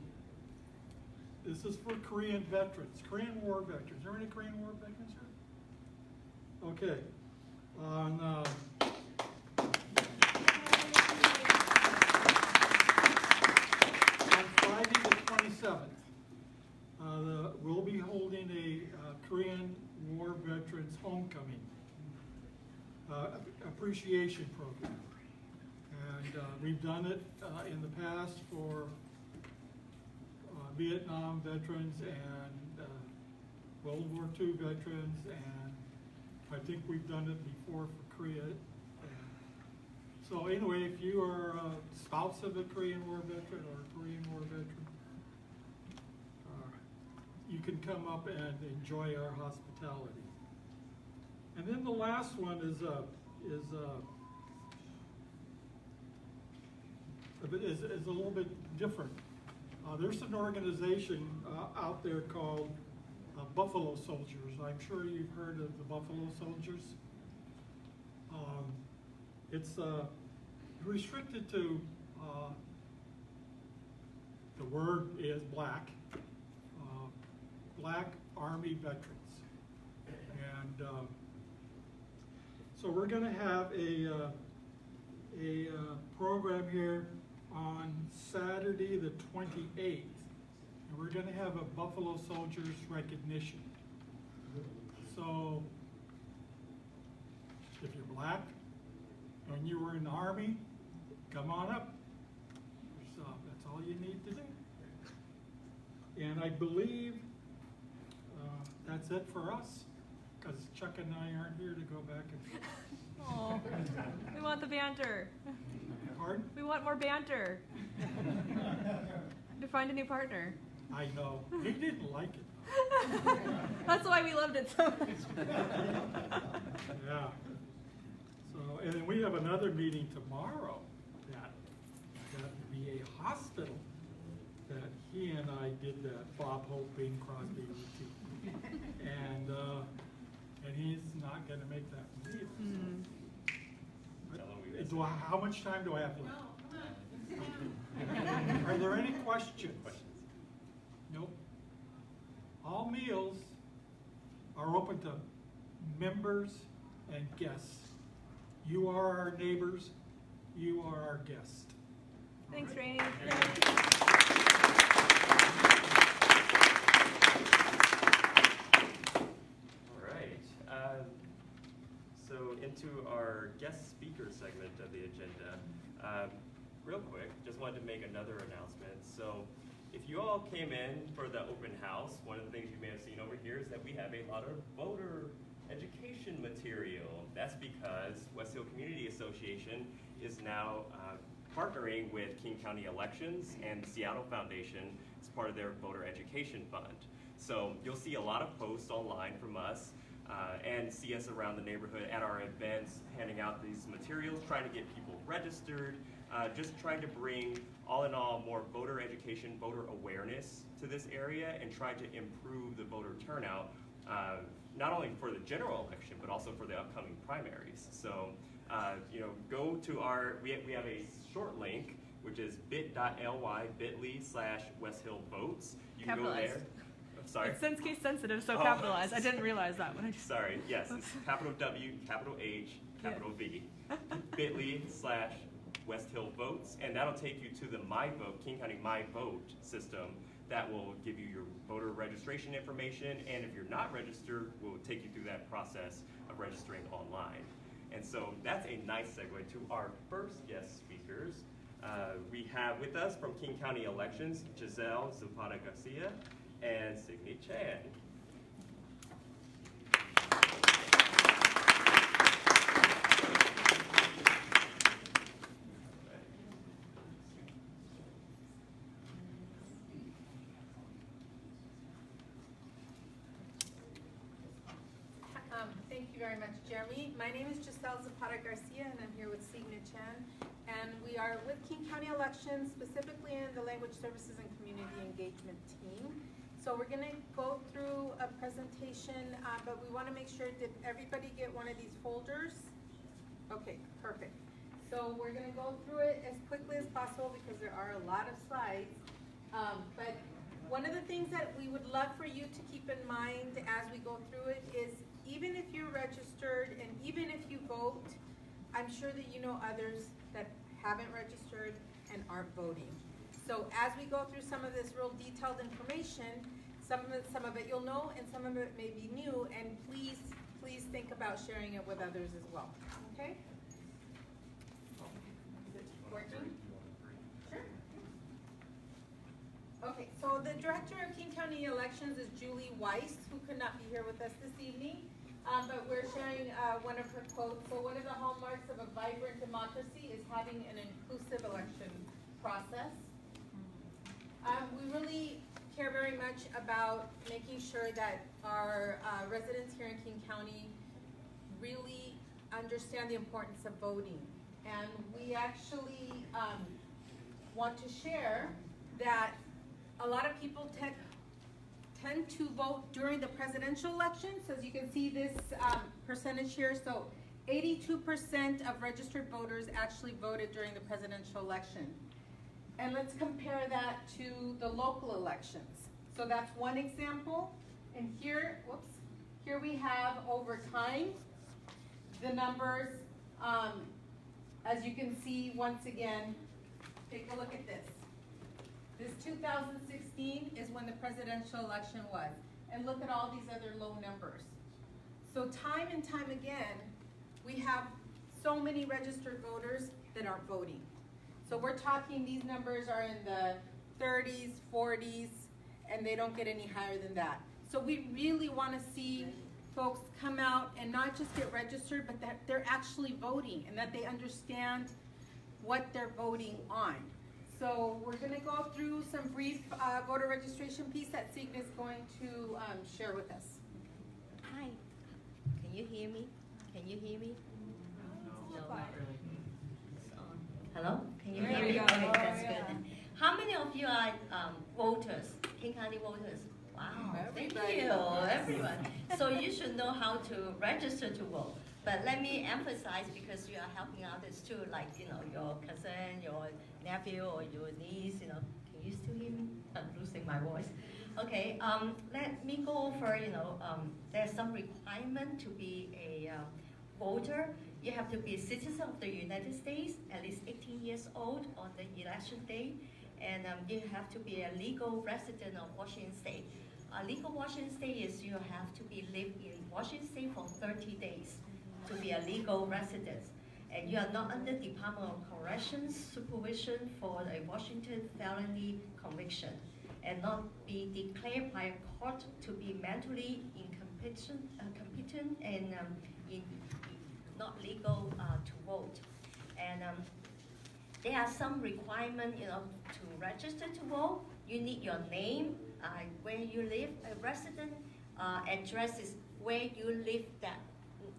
this is for Korean veterans, Korean War veterans. Are there any Korean War veterans here? Okay. On Friday the 27th, we'll be holding a Korean War veterans homecoming appreciation program. And we've done it in the past for Vietnam veterans and World War II veterans, and I think we've done it before for Korea. So anyway, if you are a spouse of a Korean War veteran or a Korean War veteran, you can come up and enjoy our hospitality. And then the last one is a little bit different. There's an organization out there called Buffalo Soldiers. I'm sure you've heard of the Buffalo Soldiers. It's restricted to, the word is black Army veterans. And so we're going to have a program here on Saturday the 28th, and we're going to have a Buffalo Soldiers recognition. So if you're black and you were in the Army, come on up. So that's all you need to do. And I believe that's it for us, because Chuck and I aren't here to go back and forth. Oh, we want the banter. Pardon? We want more banter. To find a new partner. I know. He didn't like it. That's why we loved it so much. Yeah. So, and then we have another meeting tomorrow that would be a hospital that he and I did that Bob Hope, Bing Crosby routine. And he's not gonna make that meeting. Mm. How much time do I have left? Are there any questions? Nope. All meals are open to members and guests. You are our neighbors. You are our guests. Thanks, All right? Rainey. All right. So into our guest speaker segment of the agenda. Real quick, just wanted to make another announcement. So if you all came in for the open house, one of the things you may have seen over here is that we have a lot of voter education material. That's because West Hill Community Association is now partnering with King County Elections and the Seattle Foundation as part of their voter education fund. So you'll see a lot of posts online from us and see us around the neighborhood at our events, handing out these materials, trying to get people registered, just trying to bring, all in all, more voter education, voter awareness to this area, and try to improve the voter turnout, not only for the general election, but also for the upcoming primaries. So, go to we have a short link, which is bit.ly/West Hill Votes. You can go there. Capitalized. Sorry. It's sense case sensitive, so Oh. capitalized. I didn't realize that when I just. Sorry, yes, it's capital W, capital H, capital V, bit.ly/West Hill Votes, and that'll take you to the My Vote, King County My Vote system that will give you your voter registration information, and if you're not registered, we'll take you through that process of registering online. And so that's a nice segue to our first guest speakers. We have with us from King County Elections, Giselle Zapata Garcia and Signe Chan. Thank you very much, Jeremy. My name is Giselle Zapata Garcia, and I'm here with Signe Chan. And we are with King County Elections, specifically in the Language Services and Community Engagement team. So we're gonna go through a presentation, but we wanna make sure, did everybody get one of these folders? Okay, perfect. So we're gonna go through it as quickly as possible because there are a lot of slides. But one of the things that we would love for you to keep in mind as we go through it is, even if you're registered and even if you vote, I'm sure that you know others that haven't registered and aren't voting. So as we go through some of this real detailed information, some of it you'll know and some of it may be new, and please think about sharing it with others as well, okay? Is it working? Sure. Okay, so the Director of King County Elections is Julie Weiss, who could not be here with us this evening. But we're sharing one of her quotes. So one of the hallmarks of a vibrant democracy is having an inclusive election process. We really care very much about making sure that our residents here in King County really understand the importance of voting. And we actually want to share that a lot of people tend to vote during the presidential election. So as you can see this percentage here, so 82% of registered voters actually voted during the presidential election. And let's compare that to the local elections. So that's one example. And here, here we have over time, the numbers. As you can see, once again, take a look at this. This 2016 is when the presidential election was. And look at all these other low numbers. So time and time again, we have so many registered voters that aren't voting. So we're talking, these numbers are in the 30s, 40s, and they don't get any higher than that. So we really wanna see folks come out and not just get registered, but that they're actually voting and that they understand what they're voting on. So we're gonna go through some brief voter registration piece that Signa is going to share with us. Hi, can you hear me? Can you hear me? No, not really. It's on. Hello? Can you There hear we me? go. Okay, that's Oh, yeah. good. How many of you are voters, King County voters? Wow, thank Everybody. you, everyone. So you should know how to register to vote. But let me emphasize, because you are helping others too, like, you know, your cousin, your nephew, or your niece, you know. Can you still hear me? I'm losing my voice. Okay, let me go over, you know, there's some requirement to be a voter. You have to be a citizen of the United States, at least 18 years old on the election day, and you have to be a legal resident of Washington State. A legal Washington State is you have to be live in Washington State for 30 days to be a legal resident. And you are not under Department of Corrections supervision for a Washington felony conviction, and not be declared by a court to be mentally incompetent and not legal to vote. And there are some requirements, you know, to register to vote. You need your name, where you live, a resident address is where you live that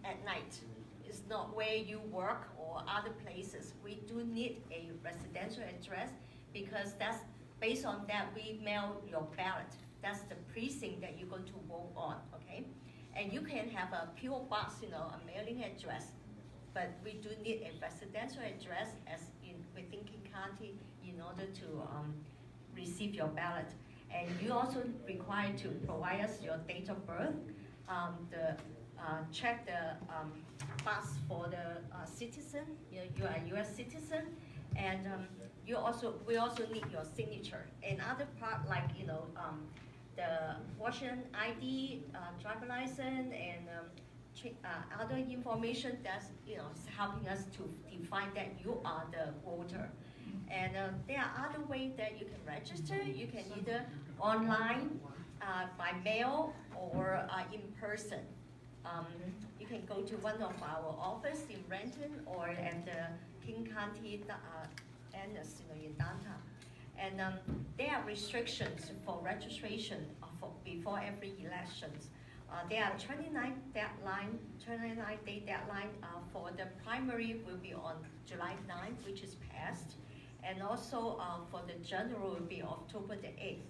at night. It's not where you work or other places. We do need a residential address because that's based on that we mail your ballot. That's the precinct that you're going to vote on, okay? And you can have a PO box, you know, a mailing address, but we do need a residential address as within King County in order to receive your ballot. And you also required to provide us your date of birth, check the box for the citizen, you know, you are a U.S. citizen, and we also need your signature. And other part like, you know, the Washington ID, driver license, and other information that's, you know, helping us to define that you are the voter. And there are other ways that you can register. You can either online, by mail, or in person. You can go to one of our office in Renton or at the King County Annex, you know, in downtown. And there are restrictions for registration before every elections. There are 29-day deadline for the primary will be on July 9th, which is passed. And also for the general will be October the 8th.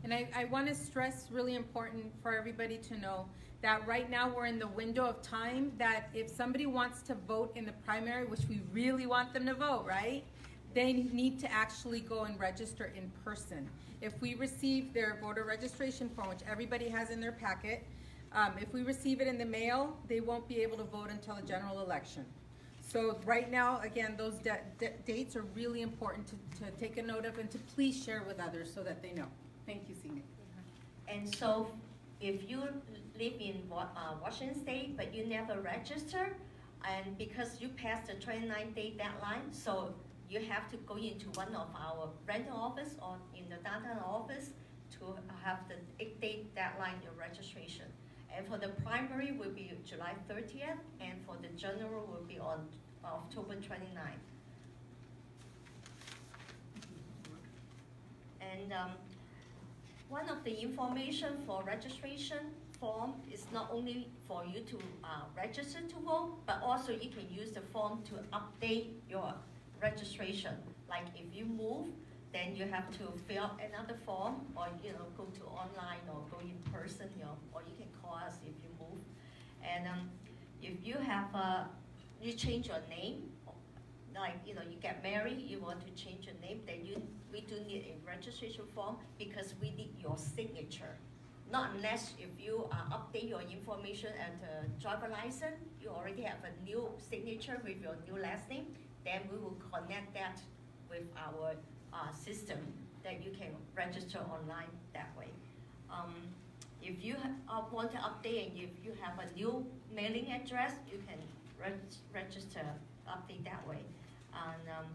And I want to stress, really important for everybody to know, that right now we're in the window of time that if somebody wants to vote in the primary, which we really want them to vote, right? They need to actually go and register in person. If we receive their voter registration form, which everybody has in their packet, if we receive it in the mail, they won't be able to vote until the general election. So right now, again, those dates are really important to take a note of and to please share with others so that they know. Thank you, Signa. And so if you live in Washington State, but you never register, and because you passed the 29-day deadline, so you have to go into one of our rental office or in the downtown office to have the 8-day deadline of registration. And for the primary will be July 30th, and for the general will be on October 29th. And one of the information for registration form is not only for you to register to vote, but also you can use the form to update your registration. Like if you move, then you have to fill out another form, or go to online or go in person, or you can call us if you move. And if you have you change your name, like you get married, you want to change your name, then we do need a registration form because we need your signature. Not unless if you update your information at the driver license, you already have a new signature with your new last name, then we will connect that with our system that you can register online that way. If you want to update and if you have a new mailing address, you can register, update that way. And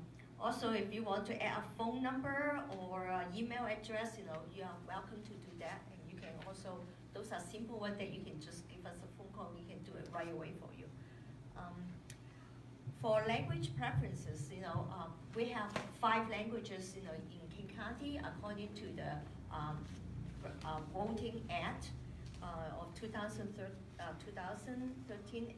Also, if you want to add a phone number or email address, you are welcome to do that. And you can also, those are simple ones that you can just give us a phone call, we can do it right away for you. For language preferences, we have 5 languages, in King County according to the Voting Act of 2013,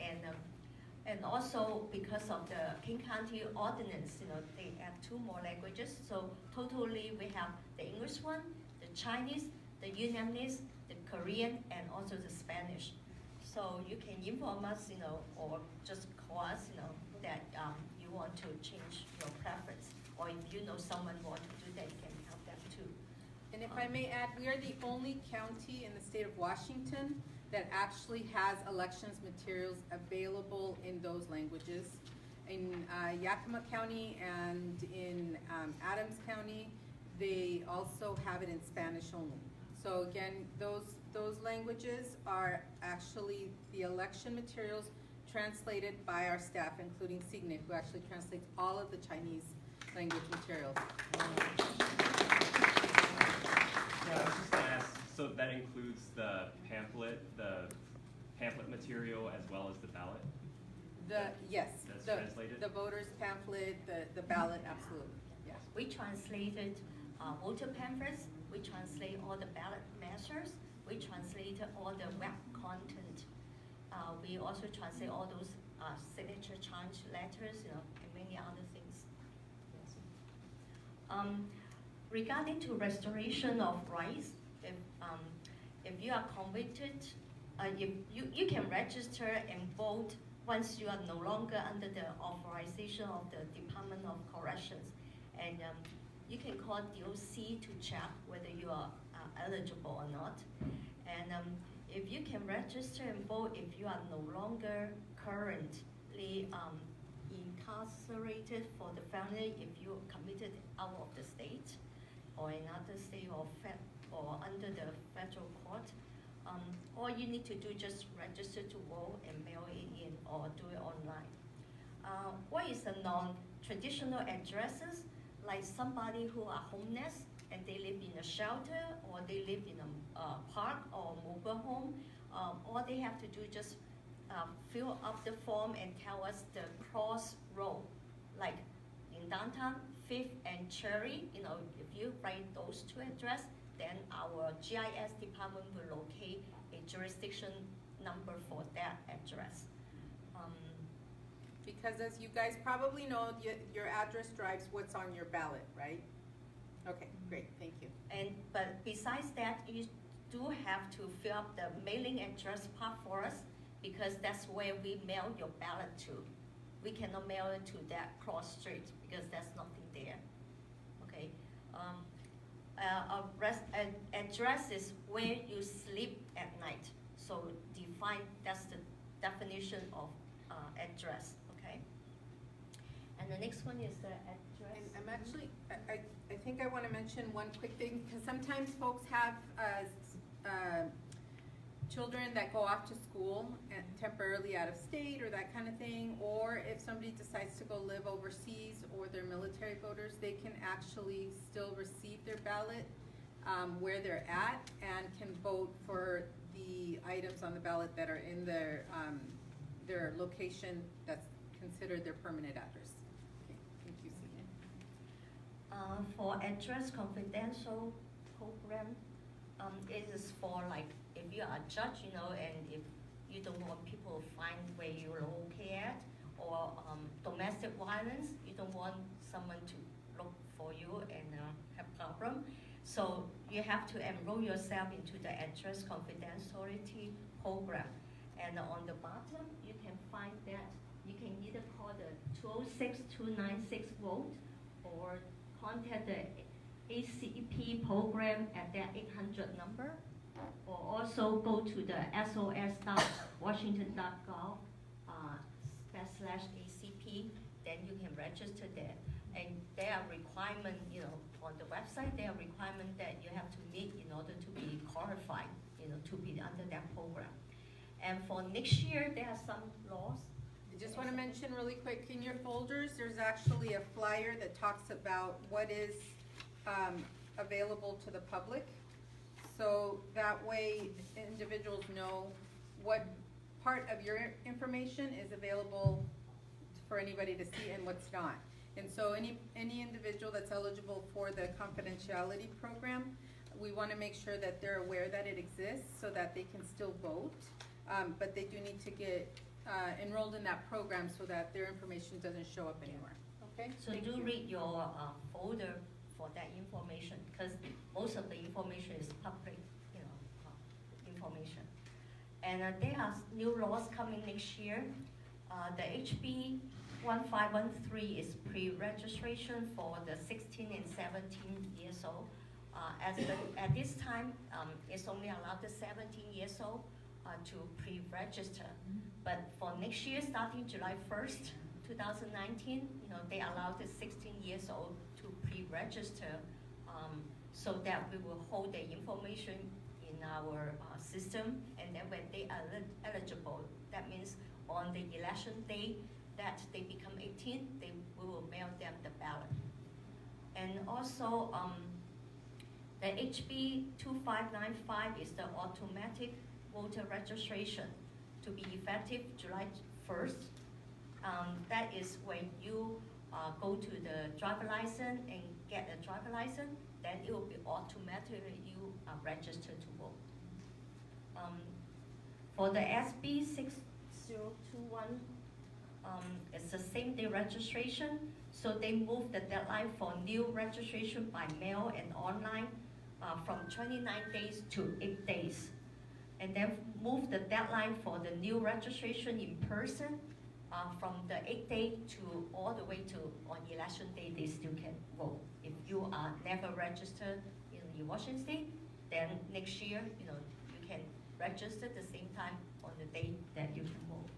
and also because of the King County ordinance, they add 2 more languages. So totally we have the English one, the Chinese, the Vietnamese, the Korean, and also the Spanish. So you can inform us, or just call us, that you want to change your preference, or if you know someone want to do that, you can help them too. And if I may add, we are the only county in the state of Washington that actually has elections materials available in those languages. In Yakima County and in Adams County, they also have it in Spanish only. So again, those languages are actually the election materials translated by our staff, including Signe, who actually translates all of the Chinese language materials. Yeah, I was just gonna ask, so that includes the pamphlet material as well as the ballot? Yes, That's translated? the voters pamphlet, the ballot, absolutely, yes. We translated voter pamphlets, we translate all the ballot measures, we translated all the web content. We also translate all those signature charge letters, and many other things. Yes. Regarding to restoration of rights, if you are convicted, you can register and vote once you are no longer under the authorization of the Department of Corrections. And you can call DOC to check whether you are eligible or not. And if you can register and vote if you are no longer currently incarcerated for the felony, if you committed out of the state or another state or under the federal court, all you need to do just register to vote and mail it in or do it online. What is the non-traditional addresses? Like somebody who are homeless and they live in a shelter or they live in a park or mobile home, all they have to do just fill up the form and tell us the crossroad. Like in downtown, 5th and Cherry, if you write those 2 addresses, then our GIS department will locate a jurisdiction number for that address. Because as you guys probably know, your address drives what's on your ballot, right? Okay, great, thank you. But besides that, you do have to fill up the mailing address part for us, because that's where we mail your ballot to. We cannot mail it to that cross street because there's nothing there. Okay. Address is where you sleep at night. So define, that's the definition of address. Okay. And the next one is the address. And I'm actually, I think I want to mention one quick thing, because sometimes folks have children that go off to school and temporarily out of state or that kind of thing, or if somebody decides to go live overseas or they're military voters, they can actually still receive their ballot where they're at and can vote for the items on the ballot that are in their location that's considered their permanent address. Okay, thank you, Signe. For address confidential program, it is for like if you are a judge, and if you don't want people to find where you're located at, or domestic violence, you don't want someone to look for you and have problem. So you have to enroll yourself into the address confidentiality program. And on the bottom, you can find that you can either call the 206-296-VOTE or contact the ACP program at their 800 number, or also go to the sos.washington.gov /ACP, then you can register there. And there are requirements, on the website, there are requirements that you have to meet in order to be qualified, to be under that program. And for next year, there are some laws. Just want to mention really quick, in your folders, there's actually a flyer that talks about what is available to the public. So that way individuals know what part of your information is available for anybody to see and what's not. And so any individual that's eligible for the confidentiality program, we want to make sure that they're aware that it exists so that they can still vote. But they do need to get enrolled in that program so that their information doesn't show up anywhere. Okay? So Thank do you. read your folder for that information, because most of the information is public, information. And there are new laws coming next year. The HB 1513 is pre-registration for the 16 and 17 years old. At this time, it's only allowed the 17 years old to pre-register. But for next year, starting July 1st, 2019, they allow the 16 years old to pre-register, so that we will hold the information in our system, and then when they are eligible, that means on the election day that they become 18, we will mail them the ballot. And also, the HB 2595 is the automatic voter registration to be effective July 1st. That is when you go to the driver license and get a driver license, then it will be automatically you registered to vote. For the SB 6021, it's the same day registration, so they moved the deadline for new registration by mail and online from 29 days to 8 days. And then move the deadline for the new registration in person from the 8 day to all the way to on election day, they still can vote. If you are never registered in Washington State, then next year, you can register the same time on the day that you can vote.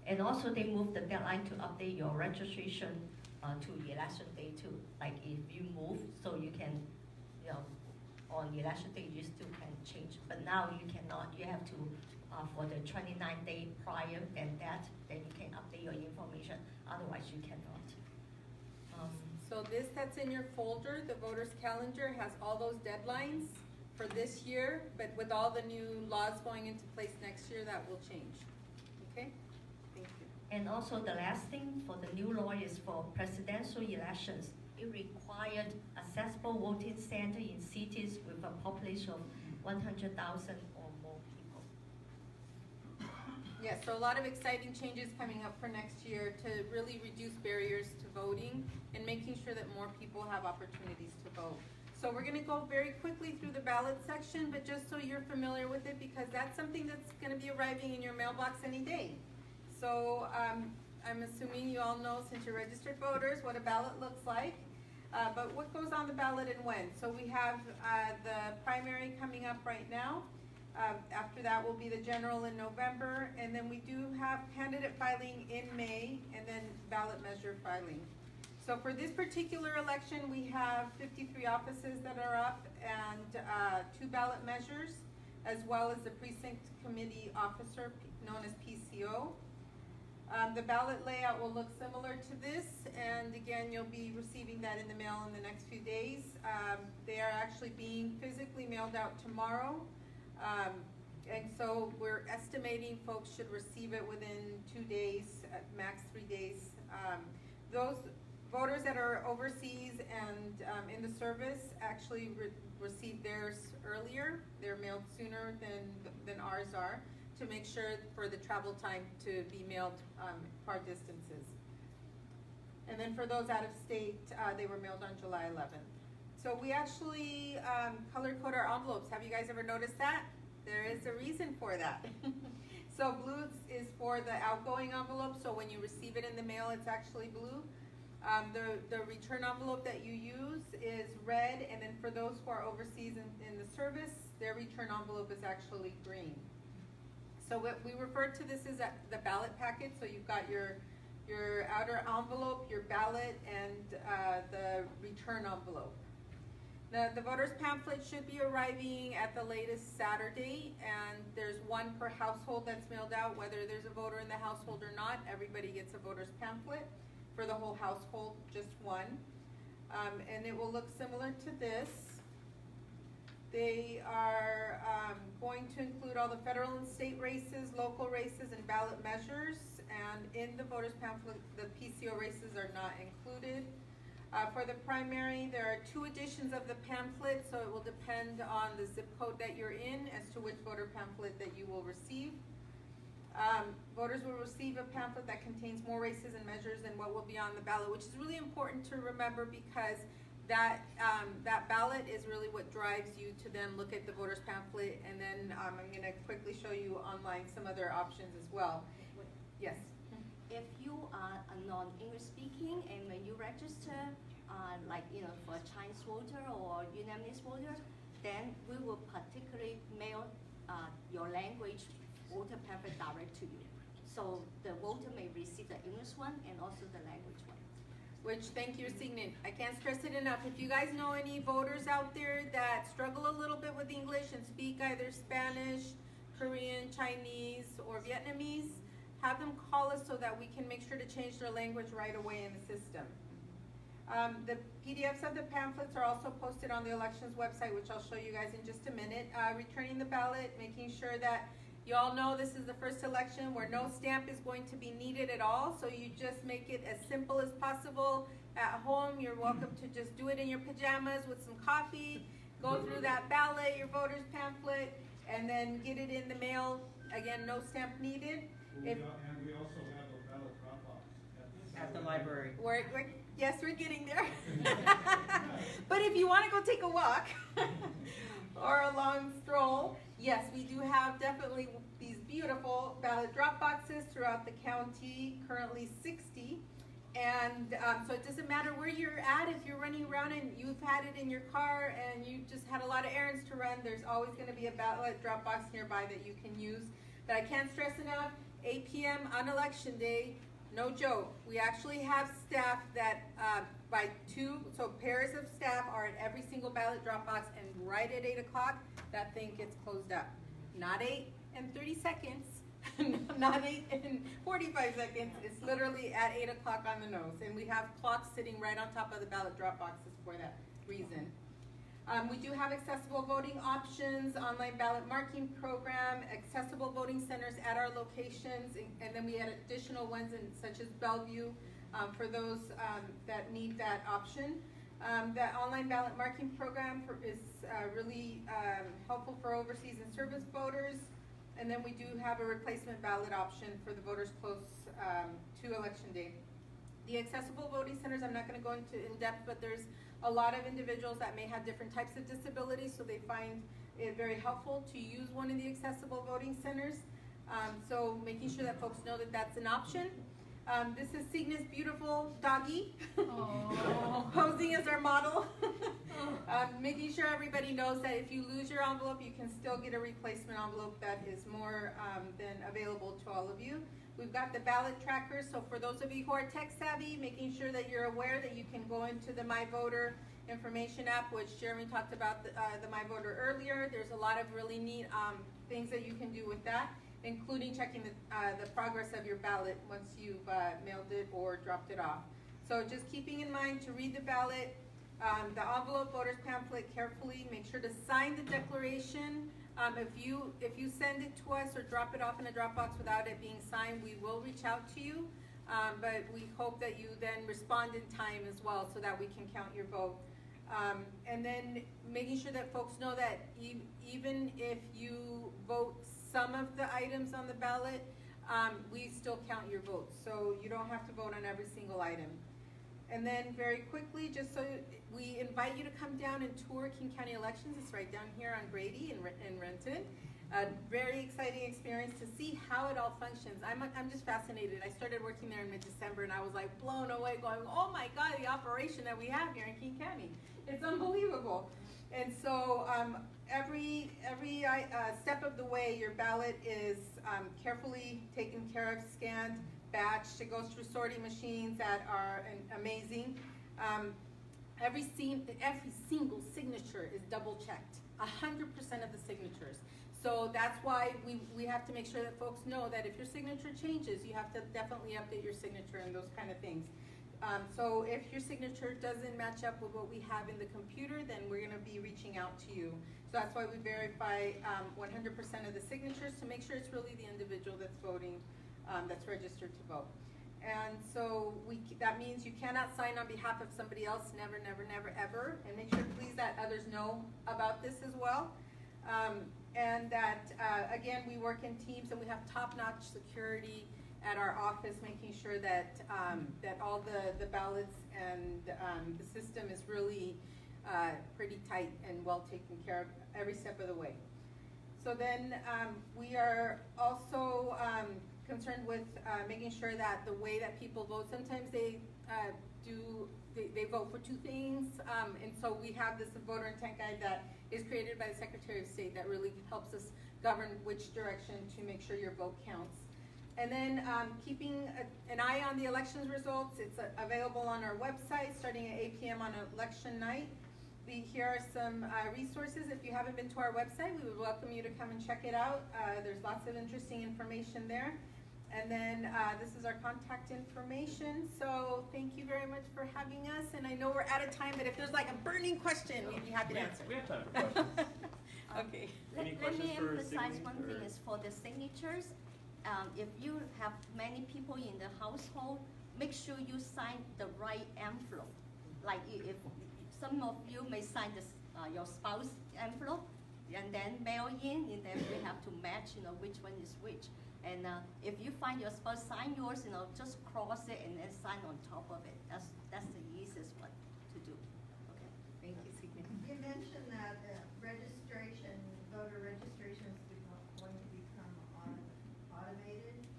And also they moved the deadline to update your registration to election day too. Like if you move, so you can, on election day you still can change. But now you cannot, you have to, for the 29 day prior than that, then you can update your information. Otherwise you cannot. So this that's in your folder, the voters calendar, has all those deadlines for this year, but with all the new laws going into place next year, that will change. Okay? Thank you. And also the last thing for the new law is for presidential elections. It required accessible voting center in cities with a population of 100,000 or more people. Yeah, so a lot of exciting changes coming up for next year to really reduce barriers to voting and making sure that more people have opportunities to vote. So we're gonna go very quickly through the ballot section, but just so you're familiar with it, because that's something that's gonna be arriving in your mailbox any day. So I'm assuming you all know, since you're registered voters, what a ballot looks like. But what goes on the ballot and when? So we have the primary coming up right now. After that will be the general in November, and then we do have candidate filing in May, and then ballot measure filing. So for this particular election, we have 53 offices that are up and 2 ballot measures, as well as the precinct committee officer, known as PCO. The ballot layout will look similar to this, and again, you'll be receiving that in the mail in the next few days. They are actually being physically mailed out tomorrow. And so we're estimating folks should receive it within 2 days, at max 3 days. Those voters that are overseas and in the service actually receive theirs earlier. They're mailed sooner than ours are, to make sure for the travel time to be mailed far distances. And then for those out of state, they were mailed on July 11th. So we actually color code our envelopes. Have you guys ever noticed that? There is a reason for that. So blue is for the outgoing envelope, so when you receive it in the mail, it's actually blue. The return envelope that you use is red, and then for those who are overseas in the service, their return envelope is actually green. So what we refer to this as the ballot packet, so you've got your outer envelope, your ballot, and the return envelope. The voters pamphlet should be arriving at the latest Saturday, and there's one per household that's mailed out, whether there's a voter in the household or not. Everybody gets a voters pamphlet. For the whole household, just one. And it will look similar to this. They are going to include all the federal and state races, local races, and ballot measures. And in the voters pamphlet, the PCO races are not included. For the primary, there are 2 editions of the pamphlet, so it will depend on the zip code that you're in as to which voter pamphlet that you will receive. Voters will receive a pamphlet that contains more races and measures than what will be on the ballot, which is really important to remember because that ballot is really what drives you to then look at the voters pamphlet, and then I'm going to quickly show you online some other options as well. Yes? If you are a non-English speaking and when you register, like for a Chinese voter or Vietnamese voter, then we will particularly mail your language voter pamphlet direct to you. So the voter may receive the English one and also the language one. Which, thank you, Signet. I can't stress it enough. If you guys know any voters out there that struggle a little bit with English and speak either Spanish, Korean, Chinese, or Vietnamese, have them call us so that we can make sure to change their language right away in the system. The PDFs of the pamphlets are also posted on the elections website, which I'll show you guys in just a minute. Returning the ballot, making sure that you all know this is the first election where no stamp is going to be needed at all, so you just make it as simple as possible. At home, you're welcome to just do it in your pajamas with some coffee, go through that ballot, your voter's pamphlet, and then get it in the mail. Again, no stamp needed. And we also have a ballot drop-off At the library. Yes, we're getting there. But if you want to go take a walk or a long stroll, yes, we do have definitely these beautiful ballot drop boxes throughout the county, currently 60. And so it doesn't matter where you're at, if you're running around and you've had it in your car and you just had a lot of errands to run, there's always going to be a ballot drop box nearby that you can use. But I can't stress enough, 8 p.m. on election day, no joke. We actually have staff that by 2, so pairs of staff are at every single ballot drop box, and right at 8 o'clock, that thing gets closed up. Not 8 and 30 seconds, not 8 and 45 seconds. It's literally at 8 o'clock on the nose. And we have clocks sitting right on top of the ballot drop boxes for that reason. We do have accessible voting options, online ballot marking program, accessible voting centers at our locations, and then we had additional ones such as Bellevue for those that need that option. The online ballot marking program is really helpful for overseas and service voters, and then we do have a replacement ballot option for the voters close to election day. The accessible voting centers, I'm not going to go into in depth, but there's a lot of individuals that may have different types of disabilities, so they find it very helpful to use one of the accessible voting centers. So making sure that folks know that that's an option. This is Signet's beautiful doggy posing as our model. Making sure everybody knows that if you lose your envelope, you can still get a replacement envelope that is more than available to all of you. We've got the ballot trackers, so for those of you who are tech savvy, making sure that you're aware that you can go into the MyVoter information app, which Jeremy talked about the MyVoter earlier. There's a lot of really neat things that you can do with that, including checking the progress of your ballot once you've mailed it or dropped it off. So just keeping in mind to read the ballot, the envelope voters pamphlet carefully, make sure to sign the declaration. If you send it to us or drop it off in a Dropbox without it being signed, we will reach out to you. But we hope that you then respond in time as well so that we can count your vote. And then making sure that folks know that even if you vote some of the items on the ballot, we still count your votes. So you don't have to vote on every single item. And then very quickly, just so we invite you to come down and tour King County Elections. It's right down here on Grady in Renton. A very exciting experience to see how it all functions. I'm just fascinated. I started working there in mid-December and I was like blown away going, oh my God, the operation that we have here in King County. It's unbelievable. And so every step of the way, your ballot is carefully taken care of, scanned, batched. It goes through sorting machines that are amazing. every single signature is double checked, 100% of the signatures. So that's why we have to make sure that folks know that if your signature changes, you have to definitely update your signature and those kind of things. So if your signature doesn't match up with what we have in the computer, then we're gonna be reaching out to you. So that's why we verify 100% of the signatures to make sure it's really the individual that's voting, that's registered to vote. And so that means you cannot sign on behalf of somebody else, never, never, never, ever. And make sure, please, that others know about this as well. And that, again, we work in teams and we have top-notch security at our office, making sure that, that all the ballots and the system is really pretty tight and well taken care of every step of the way. So then we are also concerned with making sure that the way that people vote, sometimes they vote for two things, and so we have this voter intent guide that is created by the Secretary of State that really helps us govern which direction to make sure your vote counts. And then keeping an eye on the elections results. It's available on our website starting at 8 p.m. on election night. Here are some resources. If you haven't been to our website, we would welcome you to come and check it out. There's lots of interesting information there. And then this is our contact information. So thank you very much for having us. And I know we're out of time, but if there's like a burning question, we'd be happy to answer. We have time for questions. Okay. Any Let questions me for emphasize Signy, one or- thing is for the signatures. If you have many people in the household, make sure you sign the right envelope. Like if some of you may sign this, your spouse envelope, and then mail in, and then we have to match, which one is which. And if you find your spouse sign yours, just cross it and then sign on top of it. That's the easiest one to do. Okay. Thank you, Signy. You mentioned that registration, voter registration is going to become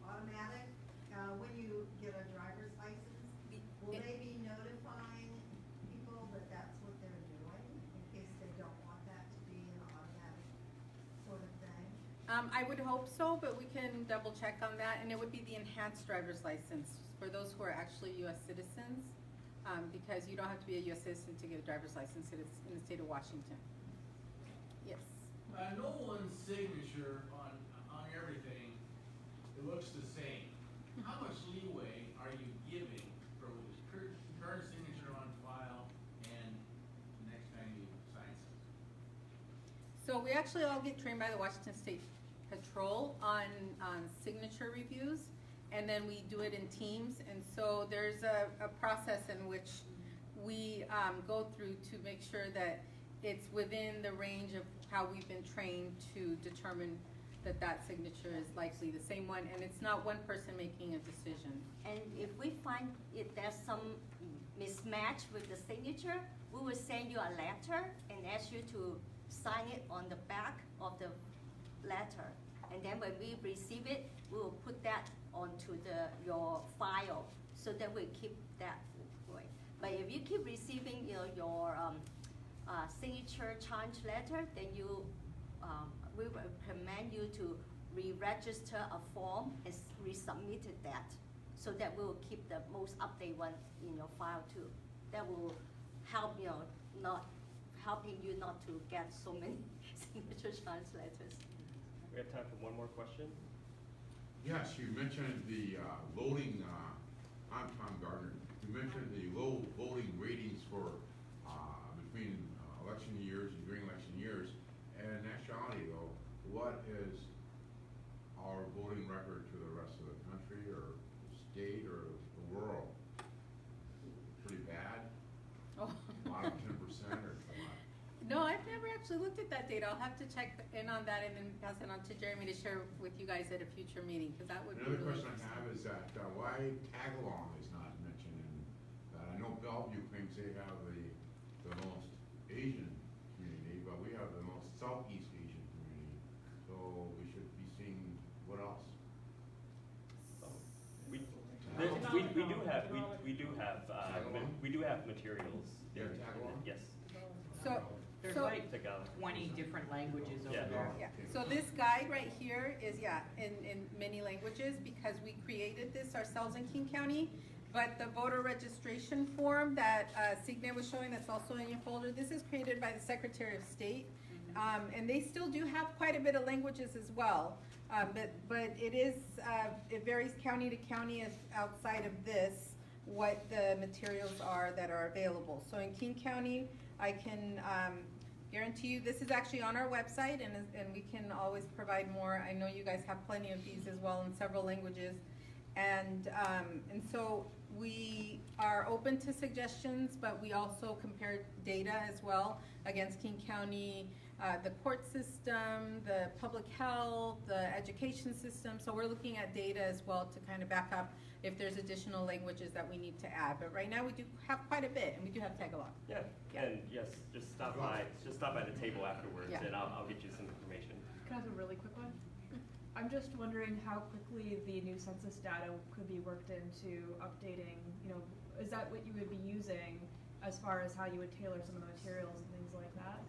automatic. When you get a driver's license, will they be notifying people that that's what they're doing in case they don't want that to be an automatic sort of thing? I would hope so, but we can double check on that, and it would be the enhanced driver's license for those who are actually U.S. citizens, because you don't have to be a U.S. citizen to get a driver's license in the state of Washington. Yes. No one's signature on everything, it looks the same. How much leeway are you giving for current signature on file and next time you sign something? So we actually all get trained by the Washington State Patrol on signature reviews, and then we do it in teams. And so there's a process in which we go through to make sure that it's within the range of how we've been trained to determine that that signature is likely the same one, and it's not one person making a decision. And if we find there's some mismatch with the signature, we will send you a letter and ask you to sign it on the back of the letter. And then when we receive it, we will put that onto your file so that we keep that way. But if you keep receiving your signature change letter, then we will recommend you to re-register a form and resubmit that, so that we will keep the most updated one in your file too. That will help not helping you not to get so many signature change letters. We have time for one more question. Yes, you mentioned the voting, I'm Tom Gardner. You mentioned the low voting ratings for between election years and during election years. And in actuality though, what is our voting record to the rest of the country or the state or the world? Pretty bad? Oh. Bottom 10% or what? No, I've never actually looked at that data. I'll have to check in on that and then pass it on to Jeremy to share with you guys at a future meeting, because that would be Another really question I have is that why tag-along is not mentioned in that? I know Bellevue claims they have the most Asian community, but we have the most Southeast Asian community. So we should be seeing what else? We do have materials. Yeah, tag along? Yes. There's So- like 20 different languages over Yeah. there. Yeah, so this guide right here is, in many languages, because we created this ourselves in King County. But the voter registration form that Signet was showing, that's also in your folder, this is created by the Secretary of State. And they still do have quite a bit of languages as well. But it is, it varies county to county as outside of this, what the materials are that are available. So in King County, I can guarantee you, this is actually on our website, and we can always provide more. I know you guys have plenty of these as well in several languages. And so we are open to suggestions, but we also compare data as well against King County, the court system, the public health, the education system. So we're looking at data as well to kind of back up if there's additional languages that we need to add. But right now we do have quite a bit, and we do have Tagalog. Yeah, and yes, just stop by the table afterwards, Yeah. and I'll get you some information. Can I have a really quick one? I'm just wondering how quickly the new census data could be worked into updating, is that what you would be using as far as how you would tailor some of the materials and things like that?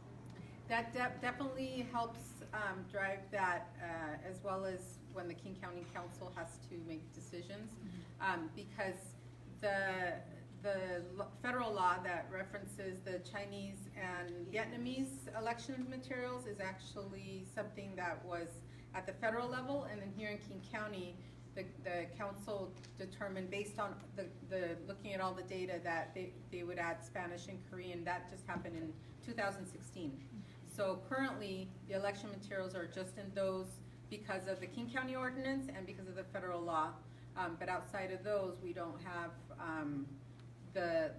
That definitely helps drive that, as well as when the King County Council has to make decisions, because the federal law that references the Chinese and Vietnamese election materials is actually something that was at the federal level, and then here in King County, the council determined based on the looking at all the data that they would add Spanish and Korean. That just happened in 2016. So currently, the election materials are just in those because of the King County ordinance and because of the federal law. But outside of those, we don't have the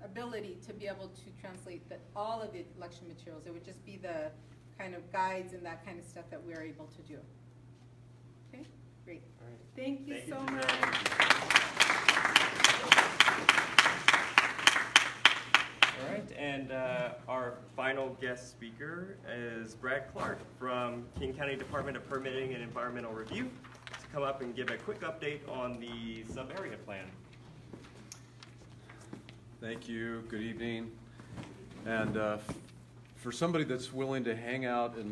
ability to be able to translate all of the election materials. It would just be the kind of guides and that kind of stuff that we're able to do. Okay, great. All right. Thank you so Janelle. much. All right, and our final guest speaker is Brad Clark from King County Department of Permitting and Environmental Review to come up and give a quick update on the sub-area plan. Thank you. Good evening. And for somebody that's willing to hang out at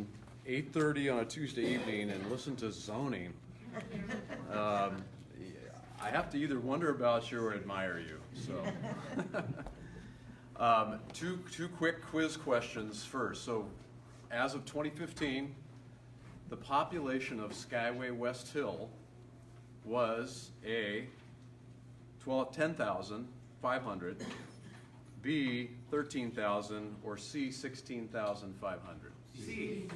8:30 on a Tuesday evening and listen to zoning, I have to either wonder about you or admire you. So, two quick quiz questions first. So, as of 2015, the population of Skyway West Hill was A, 10,500, B, 13,000, or C, 16,500? C.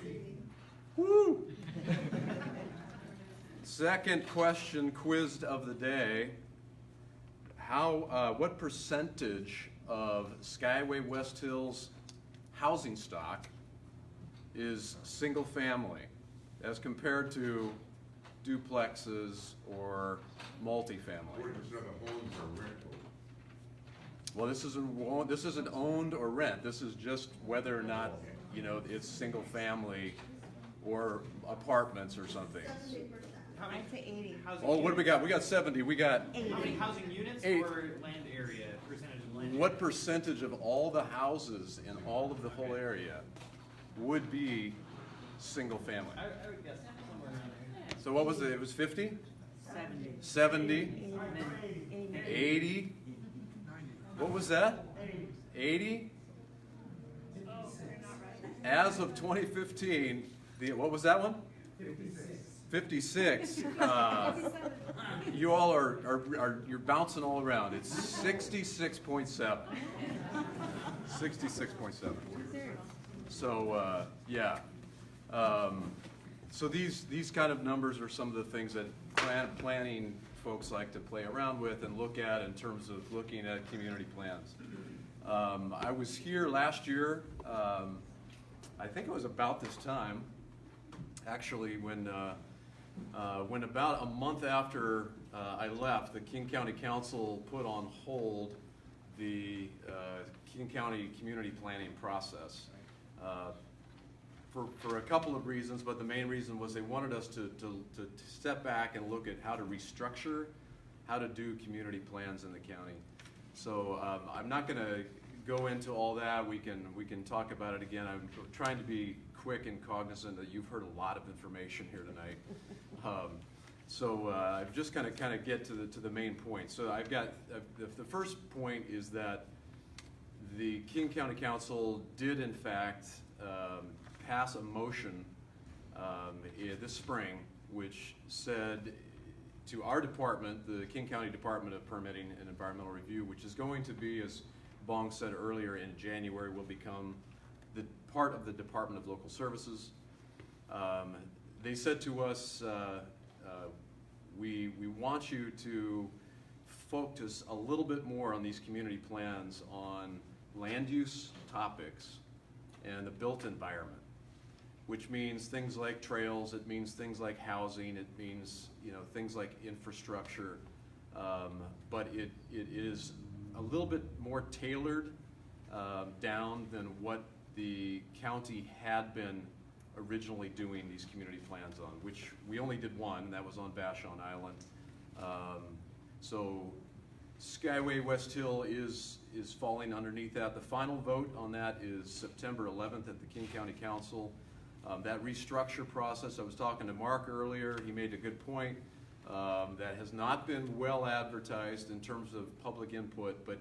Woo! Second question, quiz of the day. What percentage of Skyway West Hill's housing stock is single family as compared to duplexes or multifamily? 40% of the homes are rental. Well, this isn't owned or rent. This is just whether or not, it's single family or apartments or something. I'd say 80. Oh, what do we got? We got 70. We got How many housing units 8. or land area, percentage of land area? What percentage of all the houses in all of the whole area would be single family? I would guess somewhere around there. So what was it? It was 50? 70. 70? 80? What was that? 80? As of 2015, what was that one? 56. You all you're bouncing all around. It's 66.7. 66.7. So, yeah. So these kind of numbers are some of the things that planning folks like to play around with and look at in terms of looking at community plans. I was here last year, I think it was about this time, actually, when about a month after I left, the King County Council put on hold the King County community planning process. For a couple of reasons, but the main reason was they wanted us to step back and look at how to restructure, how to do community plans in the county. So I'm not going to go into all that. We can talk about it again. I'm trying to be quick and cognizant that you've heard a lot of information here tonight. So I've just kind of get to the main point. So I've got the first point is that the King County Council did in fact pass a motion this spring, which said to our department, the King County Department of Permitting and Environmental Review, which is going to be, as Bong said earlier, in January will become the part of the Department of Local Services. They said to us, we want you to focus a little bit more on these community plans on land use topics and the built environment, which means things like trails, it means things like housing, it means things like infrastructure, but it is a little bit more tailored down than what the county had been originally doing these community plans on, which we only did one, and that was on Vashon Island. So Skyway West Hill is falling underneath that. The final vote on that is September 11th at the King County Council. That restructure process, I was talking to Mark earlier, he made a good point. That has not been well advertised in terms of public input, but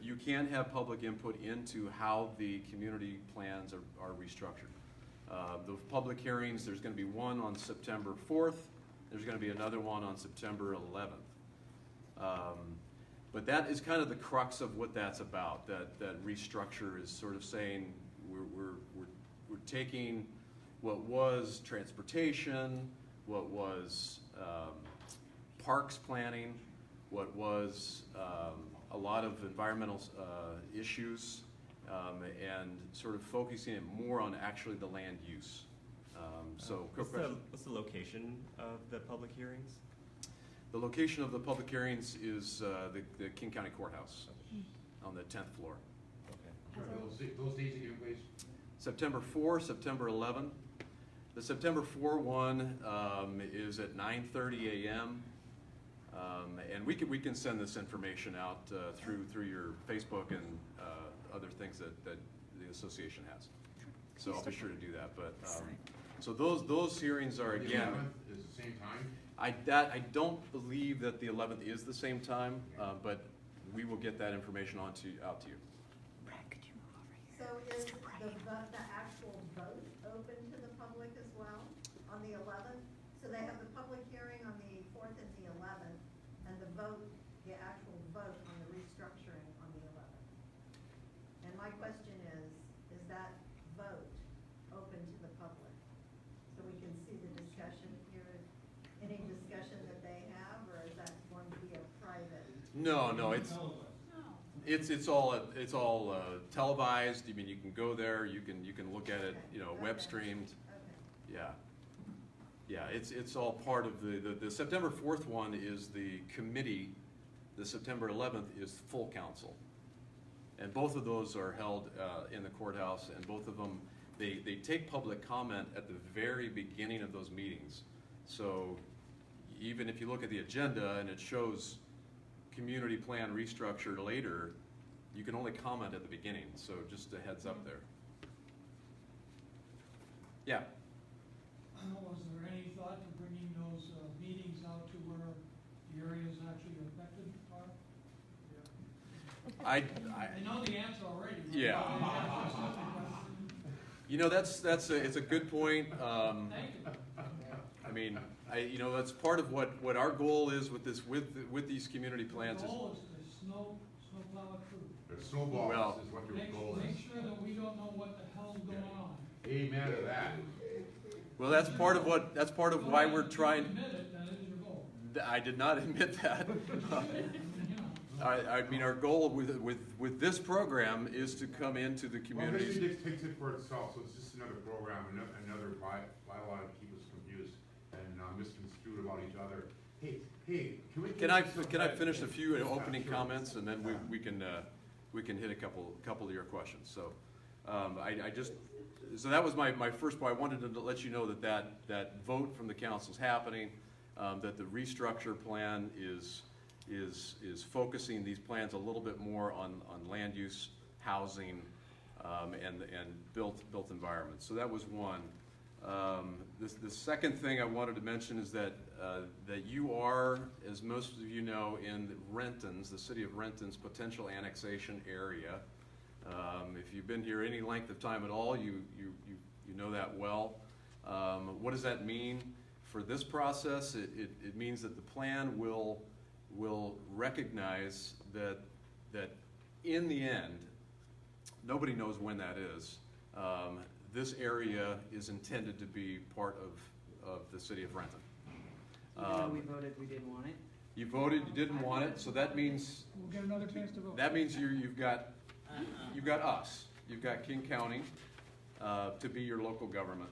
you can have public input into how the community plans are restructured. The public hearings, there's going to be one on September 4th, there's going to be another one on September 11th. But that is kind of the crux of what that's about. That restructure is sort of saying we're taking what was transportation, what was parks planning, what was a lot of environmental issues, and sort of focusing it more on actually the land use. What's the location of the public hearings? The location of the public hearings is the King County Courthouse on the 10th floor. Those dates again, please. September 4, September 11. The September 4 one is at 9:30 a.m. And we can send this information out through your Facebook and other things that the association has. So I'll be sure to do that. But so those hearings are again. The 11th is the same time? I don't believe that the 11th is the same time, but we will get that information out to you. So is the actual vote open to the public as well on the 11th? So they have the public hearing on the 4th and the 11th, and the vote, the actual vote on the restructuring on the 11th. And my question is that vote open to the public? So we can see the discussion, any discussion that they have, or is that going to be a private? No, it's all televised. I mean, you can go there, you can look at it, web streamed. Okay. Yeah, it's all part of the September 4th one is the committee. The September 11th is full council, and both of those are held in the courthouse. And both of them, they take public comment at the very beginning of those meetings. So even if you look at the agenda and it shows community plan restructured later, you can only comment at the beginning, so just a heads up there. Yeah? Was there any thought to bringing those meetings out to where the areas actually affected are? I know the answer already. Yeah. It's a good point. Thank you. I mean, that's part of what our goal is with these community plans. The goal is to snowplow it through. The snowballs is what your goal is. Make sure that we don't know what the hell's going on. Amen to that. Well, that's part of why we're trying. Admit it, that is your goal. I did not admit that. I mean, our goal with this program is to come into the communities. Well, this takes it for itself, so it's just another program, another bylaw to keep us confused and misconstrued about each other. Hey, can we? Can I finish a few opening Sure. comments, and then we can hit a couple of your questions. So, so that was my first point. I wanted to let you know that vote from the council is happening, that the restructure plan is focusing these plans a little bit more on land use, housing, and built environments. So that was one. The second thing I wanted to mention is that that you are, as most of you know, in Renton's, the city of Renton's potential annexation area. If you've been here any length of time at all, you know that well. What does that mean for this process? It means that the plan will recognize that in the end, nobody knows when that is. This area is intended to be part of the city of Renton. Even though we voted we didn't want it? You voted, you didn't want it, so that means We'll get another chance to vote. that means you've got us, you've got King County to be your local government.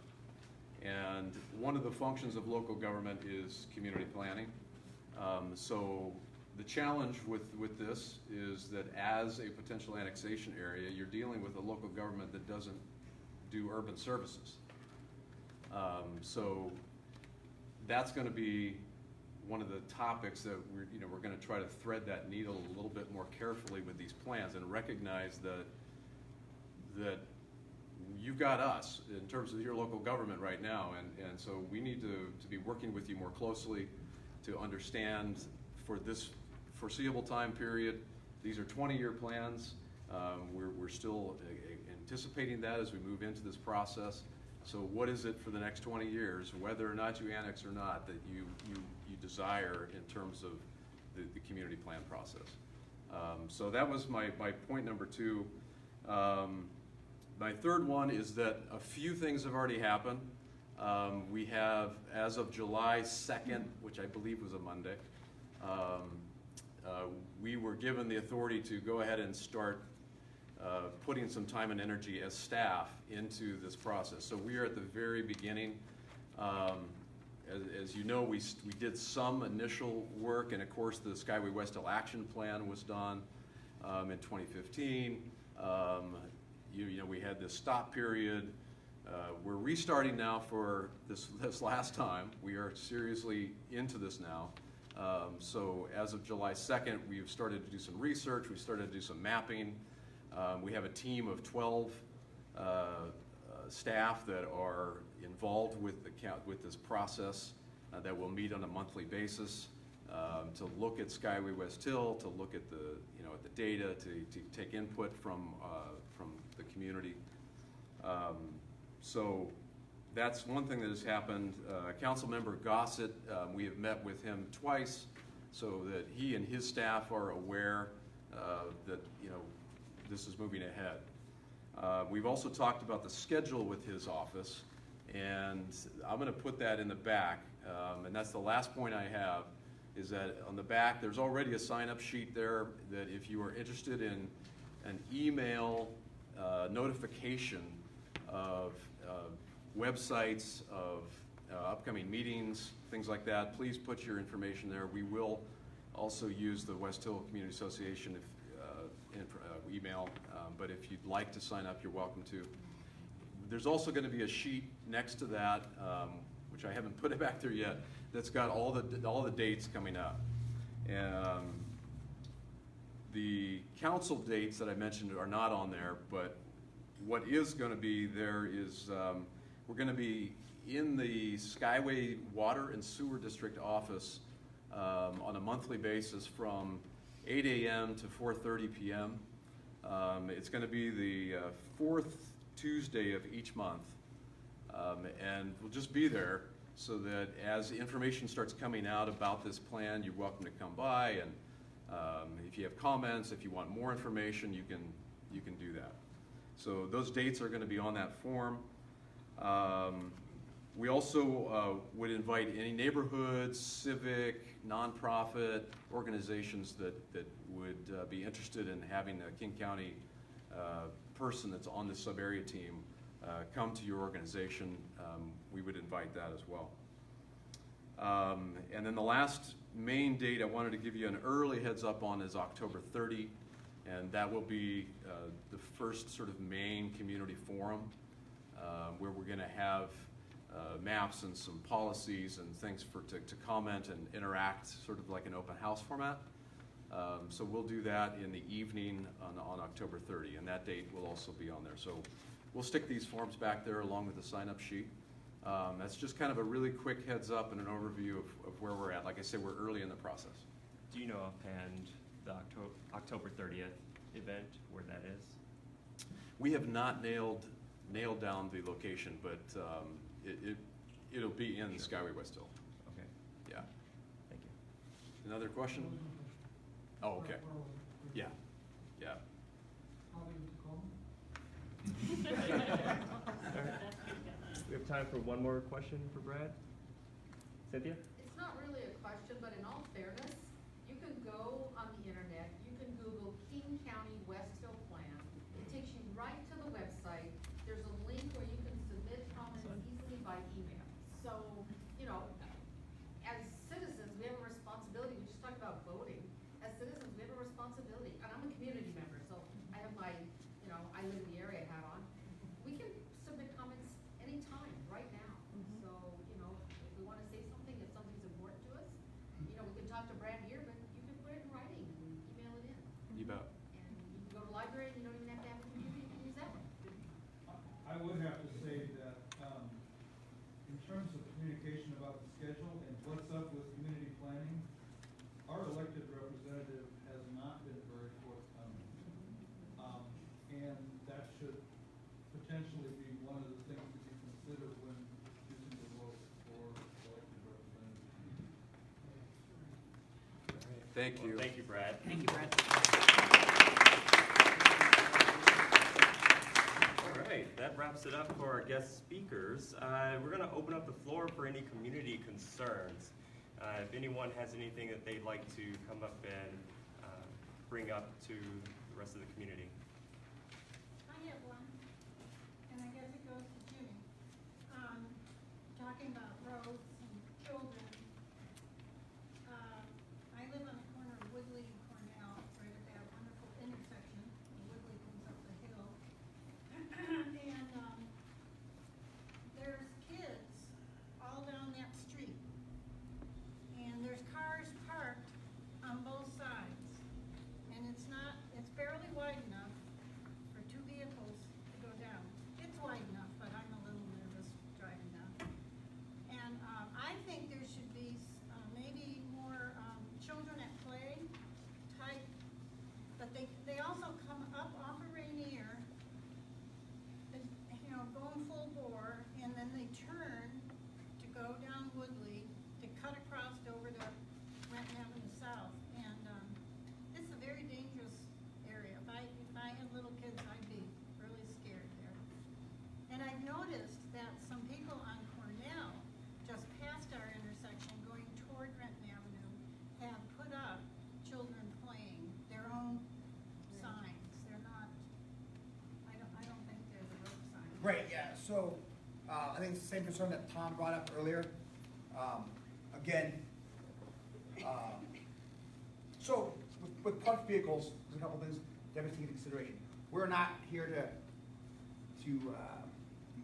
And one of the functions of local government is community planning. So the challenge with this is that as a potential annexation area, you're dealing with a local government that doesn't do urban services. So that's going to be one of the topics that we're going to try to thread that needle a little bit more carefully with these plans and recognize that you've got us in terms of your local government right now, and so we need to be working with you more closely to understand for this foreseeable time period. These are 20-year plans. We're still anticipating that as we move into this process. So what is it for the next 20 years, whether or not you annex or not, that you desire in terms of the community plan process? So that was my point number 2. My third one is that a few things have already happened. We have, as of July 2nd, which I believe was a Monday, we were given the authority to go ahead and start putting some time and energy as staff into this process. So we are at the very beginning. As you know, we did some initial work, and of course the Skyway West Hill Action Plan was done in 2015. We had this stop period. We're restarting now for this last time. We are seriously into this now. So as of July 2nd, we've started to do some research. We've started to do some mapping. We have a team of 12 staff that are involved with this process that will meet on a monthly basis to look at Skyway West Hill, to look at the data, to take input from the community. So that's one thing that has happened. Councilmember Gossett, we have met with him twice so that he and his staff are aware that this is moving ahead. We've also talked about the schedule with his office, and I'm going to put that in the back, and that's the last point I have, is that on the back there's already a sign-up sheet there that if you are interested in an email notification of websites, of upcoming meetings, things like that, please put your information there. We will also use the West Hill Community Association email, but if you'd like to sign up, you're welcome to. There's also going to be a sheet next to that, which I haven't put it back there yet, that's got all the dates coming up. And the council dates that I mentioned are not on there, but what is going to be there is we're going to be in the Skyway Water and Sewer District office on a monthly basis from 8 a.m. to 4:30 p.m. It's going to be the fourth Tuesday of each month, and we'll just be there so that as information starts coming out about this plan, you're welcome to come by, and if you have comments, if you want more information, you can do that. So those dates are going to be on that form. We also would invite any neighborhoods, civic, nonprofit organizations that would be interested in having a King County person that's on the sub-area team come to your organization. We would invite that as well. And then the last main date I wanted to give you an early heads up on is October 30, and that will be the first sort of main community forum where we're going to have maps and some policies and things to comment and interact, sort of like an open house format. So we'll do that in the evening on October 30, and that date will also be on there. So we'll stick these forms back there along with the sign-up sheet, That's just kind of a really quick heads up and an overview of where we're at. Like I said, we're early in the process. Do you know offhand the October 30th event, where that is? We have not nailed down the location, but it'll be in Skyway West Hill. Okay, Yeah. thank you. Another question? Oh, okay. Yeah. Yeah. We have time for one more question for Brad. Cynthia? It's not really a question, but in all fairness, you can go on the internet, you can Google King County West Hill Plan. It takes you right to the website. There's a link where you can submit comments easily by email. So, you know, as citizens, we have a responsibility. We just talked about voting. As citizens, we have a responsibility. And I'm a community member, so I have my, you know, I live in the area hat on. We can submit comments anytime, right now. So, you know, if we want to say something, if something's important to us, you know, we can talk to Brad here, but you can put it in writing and email it in. You bet. And you can go to the library, and you don't even have to have a computer, you can use that one. I would have to say that, in terms of communication about the schedule and what's up with community planning, our elected representative has not been very forthcoming. And that should potentially be one of the things to be considered when using the vote for elected representatives. Thank you. Well, thank you, Brad. Thank you, Brett. All right, that wraps it up for our guest speakers. We're going to open up the floor for any community concerns. If anyone has anything that they'd like to come up and bring up to the rest of the community. I have one, and I guess it goes to Jimmy. Talking about roads and children. I live on the corner of Woodley and Cornell, right at that wonderful intersection. Woodley comes up the hill. And there's kids all down that street. And there's cars parked on both sides. And it's barely wide enough for two vehicles to go down. It's wide enough, but I'm a little nervous driving down. And I think there should be maybe more children at play type, but they also come up off of Rainier, you know, going full bore, and then they turn to go down Woodley to cut across over to Renton Avenue South. And this is a very dangerous area. If I had little kids, I'd be really scared there. And I've noticed that some people on Cornell, just past our intersection, going toward Renton Avenue, have put up children playing their own signs. They're not, I don't think they're the road signs. Right, yeah, so, I think it's the same concern that Tom brought up earlier. Again, so with parked vehicles, there's a couple things that we have to take into consideration. We're not here to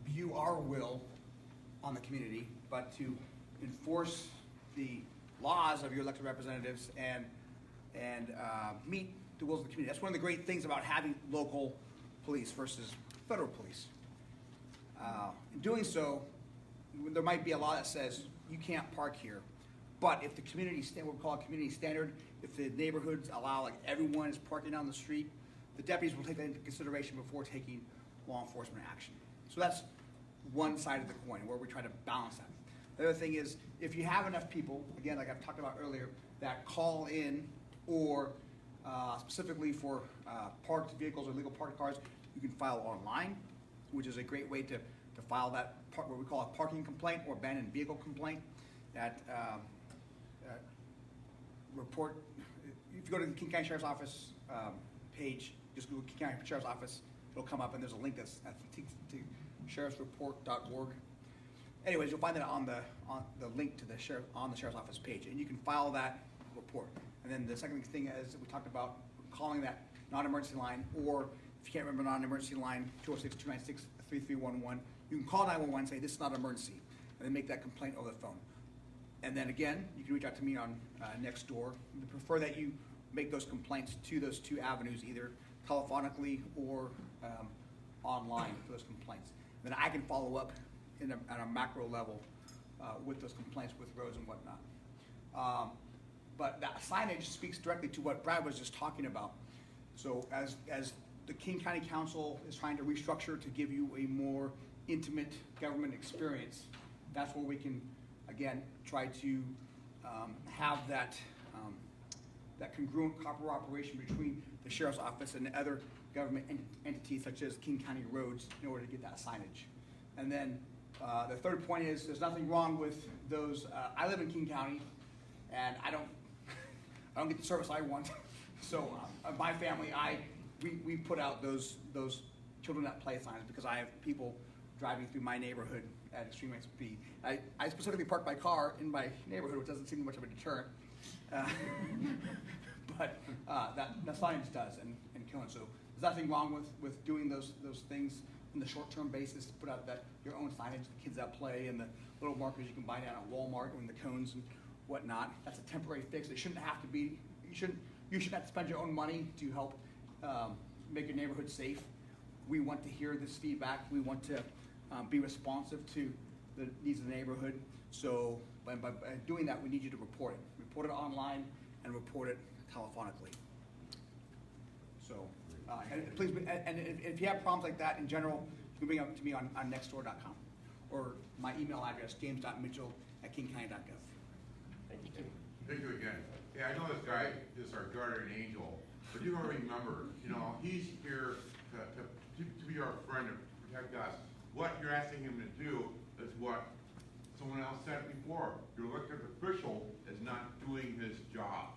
view our will on the community, but to enforce the laws of your elected representatives and meet the wills of the community. That's one of the great things about having local police versus federal police. In doing so, there might be a law that says you can't park here, but if the community what we call a community standard, if the neighborhoods allow like everyone is parking down the street, the deputies will take that into consideration before taking law enforcement action. So that's one side of the coin where we try to balance that. The other thing is, if you have enough people, again, like I've talked about earlier, that call in or specifically for parked vehicles or legal parked cars, you can file online, which is a great way to file that what we call a parking complaint or abandoned vehicle complaint. That report, if you go to the King County Sheriff's Office page, just Google King County Sheriff's Office, it'll come up and there's a link that's at sheriffsreport.org. Anyways, you'll find that on the link to the sheriff's office page, and you can file that report. And then the second thing is we talked about calling that non-emergency line, or if you can't remember non-emergency line, 206-296-3311. You can call 911 and say this is not an emergency, and then make that complaint over the phone. And then again, you can reach out to me on Nextdoor. We prefer that you make those complaints to those two avenues, either telephonically or online for those complaints. Then I can follow up at a macro level with those complaints with roads and whatnot. But that signage speaks directly to what Brad was just talking about. So as the King County Council is trying to restructure to give you a more intimate government experience, that's where we can, again, try to have that congruent cooperation between the Sheriff's Office and other government entities such as King County Roads in order to get that signage. And then the third point is there's nothing wrong with those. I live in King County, and I don't get the service I want. So my family, we put out those children at play signs because I have people driving through my neighborhood at extreme rates of speed. I specifically park my car in my neighborhood, which doesn't seem much of a deterrent. But that signage does and killing. So there's nothing wrong with doing those things in the short-term basis to put out your own signage, the kids that play, and the little markers you can buy down at Walmart and the cones and whatnot. That's a temporary fix. It shouldn't have to be. You shouldn't have to spend your own money to help make your neighborhood safe. We want to hear this feedback. We want to be responsive to the needs of the neighborhood. So by doing that, we need you to report it. Report it online and report it telephonically. So, and please, and if you have problems like that in general, you can bring them up to me on nextdoor.com or my email address, james.mitchell@kingcounty.gov. Thank you again. Yeah, I know this guy is our guardian angel, but you gotta remember, he's here to be our friend and protect us. What you're asking him to do is what someone else said before. Your elected official is not doing his job.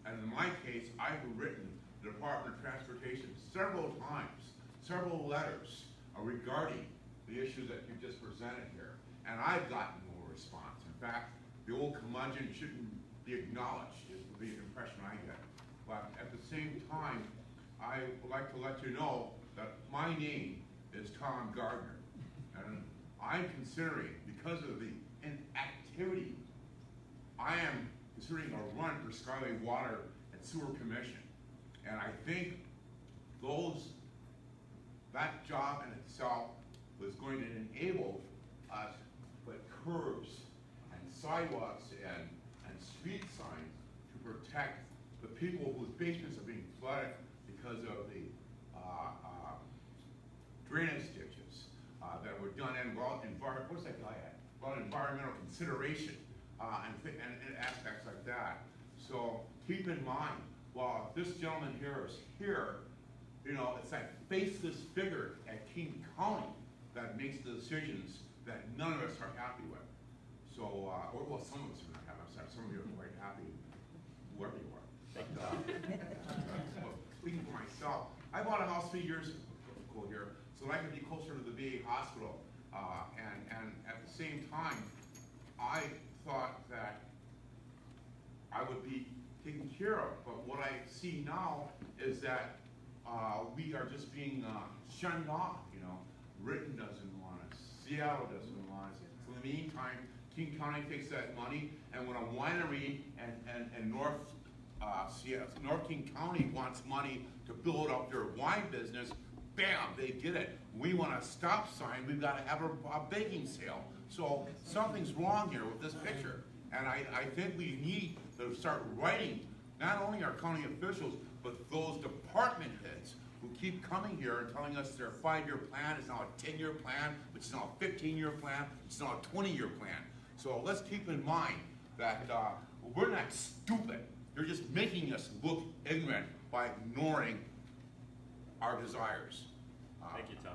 And in my case, I've written the Department of Transportation several times, several letters regarding the issues that you just presented here. And I've gotten no response. In fact, the old curmudgeon shouldn't be acknowledged is the impression I get. But at the same time, I would like to let you know that my name is Tom Gardner. And I'm considering, because of the inactivity, I am considering a run for Skyway Water and Sewer Commission. And I think that job in itself was going to enable us to put curbs and sidewalks and street signs to protect the people whose basements are being flooded because of the drainage ditches that were done in what's that guy at? Well, environmental consideration and aspects like that. So keep in mind, while this gentleman here is here, it's that faceless figure at King County that makes the decisions that none of us are happy with. So, well, some of us are not happy. I'm sorry, some of you are quite happy, whoever you are. But, speaking for myself, I bought a house 3 years ago here so that I could be closer to the VA hospital. And at the same time, I thought that I would be taken care of. But what I see now is that we are just being shunned off. Britain doesn't want us. Seattle doesn't want us. So in the meantime, King County takes that money, and when a winery and North King County wants money to build up their wine business, bam, they get it. We want a stop sign, we've got to have a baking sale. So something's wrong here with this picture. And I think we need to start writing, not only our county officials, but those department heads who keep coming here and telling us their 5-year plan is now a 10-year plan, which is now a 15-year plan, it's now a 20-year plan. So let's keep in mind that we're not stupid. You're just making us look ignorant by ignoring our desires. Thank you, Tom.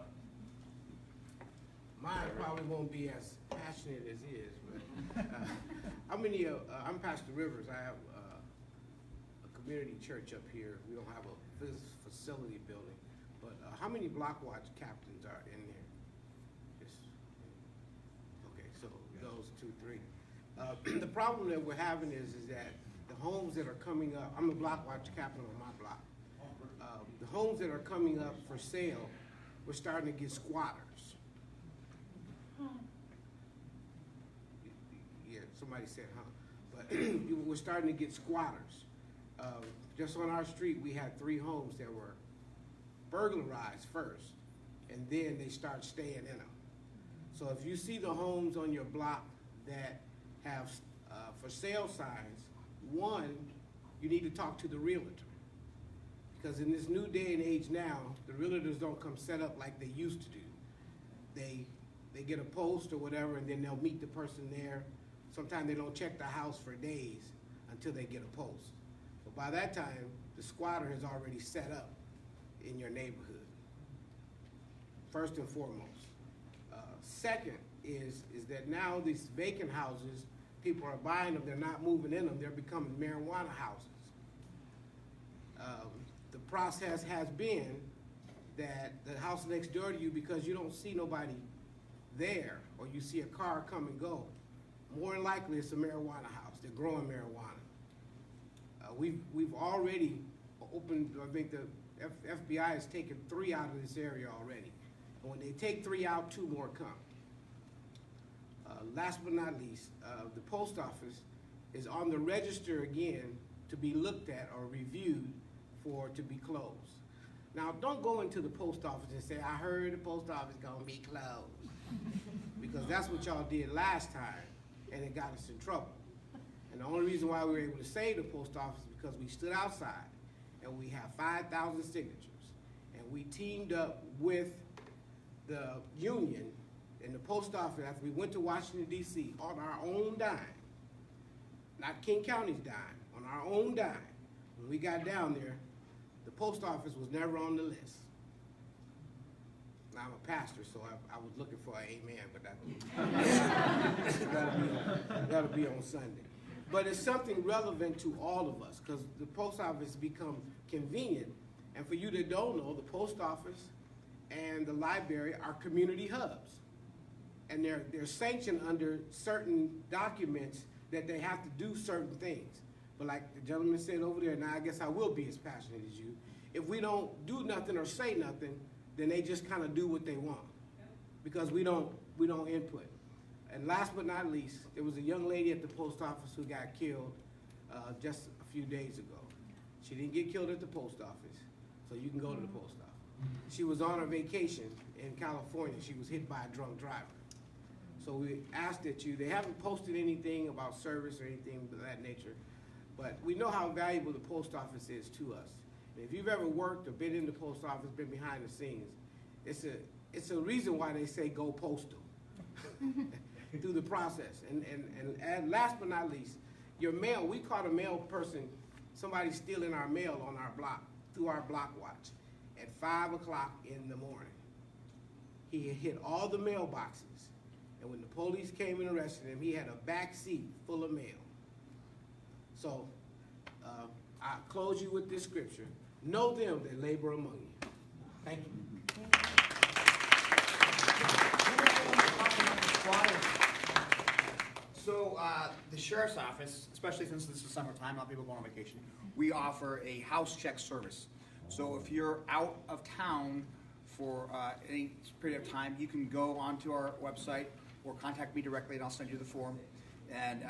Mine probably won't be as passionate as his, but I'm Pastor Rivers. I have a community church up here. We don't have a facility building, but how many block watch captains are in there? Okay, so those 2, 3. The problem that we're having is that the homes that are coming up, I'm a block watch captain on my block. The homes that are coming up for sale, we're starting to get squatters. Yeah, somebody said, huh? But we're starting to get squatters. Just on our street, we had 3 homes that were burglarized first, and then they start staying in them. So if you see the homes on your block that have for sale signs, one, you need to talk to the realtor. Because in this new day and age now, the realtors don't come set up like they used to do. They get a post or whatever, and then they'll meet the person there. Sometimes they don't check the house for days until they get a post. But by that time, the squatter has already set up in your neighborhood, first and foremost. Second is that now these vacant houses, people are buying them, they're not moving in them, they're becoming marijuana houses. The process has been that the house next door to you, because you don't see nobody there, or you see a car come and go, more than likely it's a marijuana house. They're growing marijuana. We've already opened, I think the FBI has taken 3 out of this area already. And when they take 3 out, 2 more come. Last but not least, the post office is on the register again to be looked at or reviewed to be closed. Now, don't go into the post office and say, I heard the post office gonna be closed. Because that's what y'all did last time, and it got us in trouble. And the only reason why we were able to save the post office is because we stood outside, and we have 5,000 signatures. And we teamed up with the union and the post office after we went to Washington, D.C. on our own dime, not King County's dime, on our own dime. When we got down there, the post office was never on the list. Now, I'm a pastor, so I was looking for an amen, but that'll be on Sunday. But it's something relevant to all of us, because the post office become convenient. And for you that don't know, the post office and the library are community hubs. And they're sanctioned under certain documents that they have to do certain things. But like the gentleman said over there, now I guess I will be as passionate as you. If we don't do nothing or say nothing, then they just kind of do what they want, because we don't input. And last but not least, there was a young lady at the post office who got killed just a few days ago. She didn't get killed at the post office, so you can go to the post office. She was on a vacation in California. She was hit by a drunk driver. So we asked that they haven't posted anything about service or anything of that nature, but we know how valuable the post office is to us. And if you've ever worked or been in the post office, been behind the scenes, it's a reason why they say go postal through the process. And last but not least, your mail, we caught a mail person, somebody stealing our mail on our block, through our block watch at 5 o'clock in the morning. He had hit all the mailboxes. And when the police came and arrested him, he had a back seat full of mail. So I'll close you with this scripture. Know them that labor among you. Thank you. So the sheriff's office, especially since this is summertime, a lot of people go on vacation, we offer a house check service. So if you're out of town for any period of time, you can go onto our website or contact me directly and I'll send you the form. And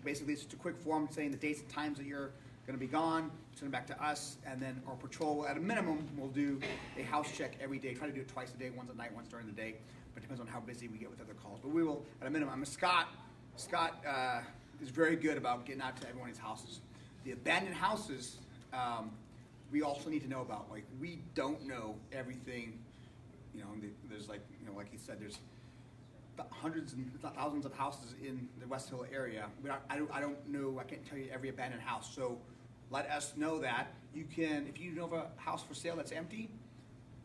basically it's just a quick form saying the dates and times that you're gonna be gone, send it back to us, and then our patrol, at a minimum, will do a house check every day. Try to do it twice a day, once at night, once during the day, but it depends on how busy we get with other calls. But we will, at a minimum. Scott is very good about getting out to everyone's houses. The abandoned houses, we also need to know about. Like, we don't know everything, there's like he said, there's hundreds and thousands of houses in the West Hill area. I don't know, I can't tell you every abandoned house. So let us know that. You can, if you know of a house for sale that's empty,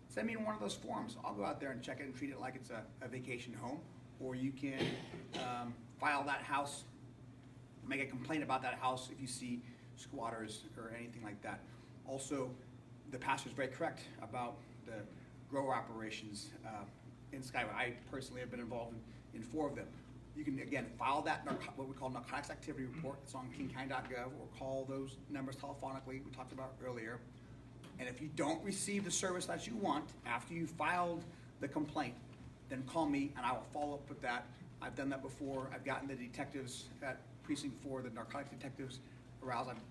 send me one of those forms. I'll go out there and check it and treat it like it's a vacation home. Or you can file that house, make a complaint about that house if you see squatters or anything like that. Also, the pastor is very correct about the grower operations in Skyway. I personally have been involved in 4 of them. You can, again, file that, what we call narcotics activity report. It's on kingcounty.gov, or call those numbers telephonically we talked about earlier. And if you don't receive the service that you want after you filed the complaint, then call me and I will follow up with that. I've done that before. I've gotten the detectives at Precinct 4, the narcotics detectives, aroused. I've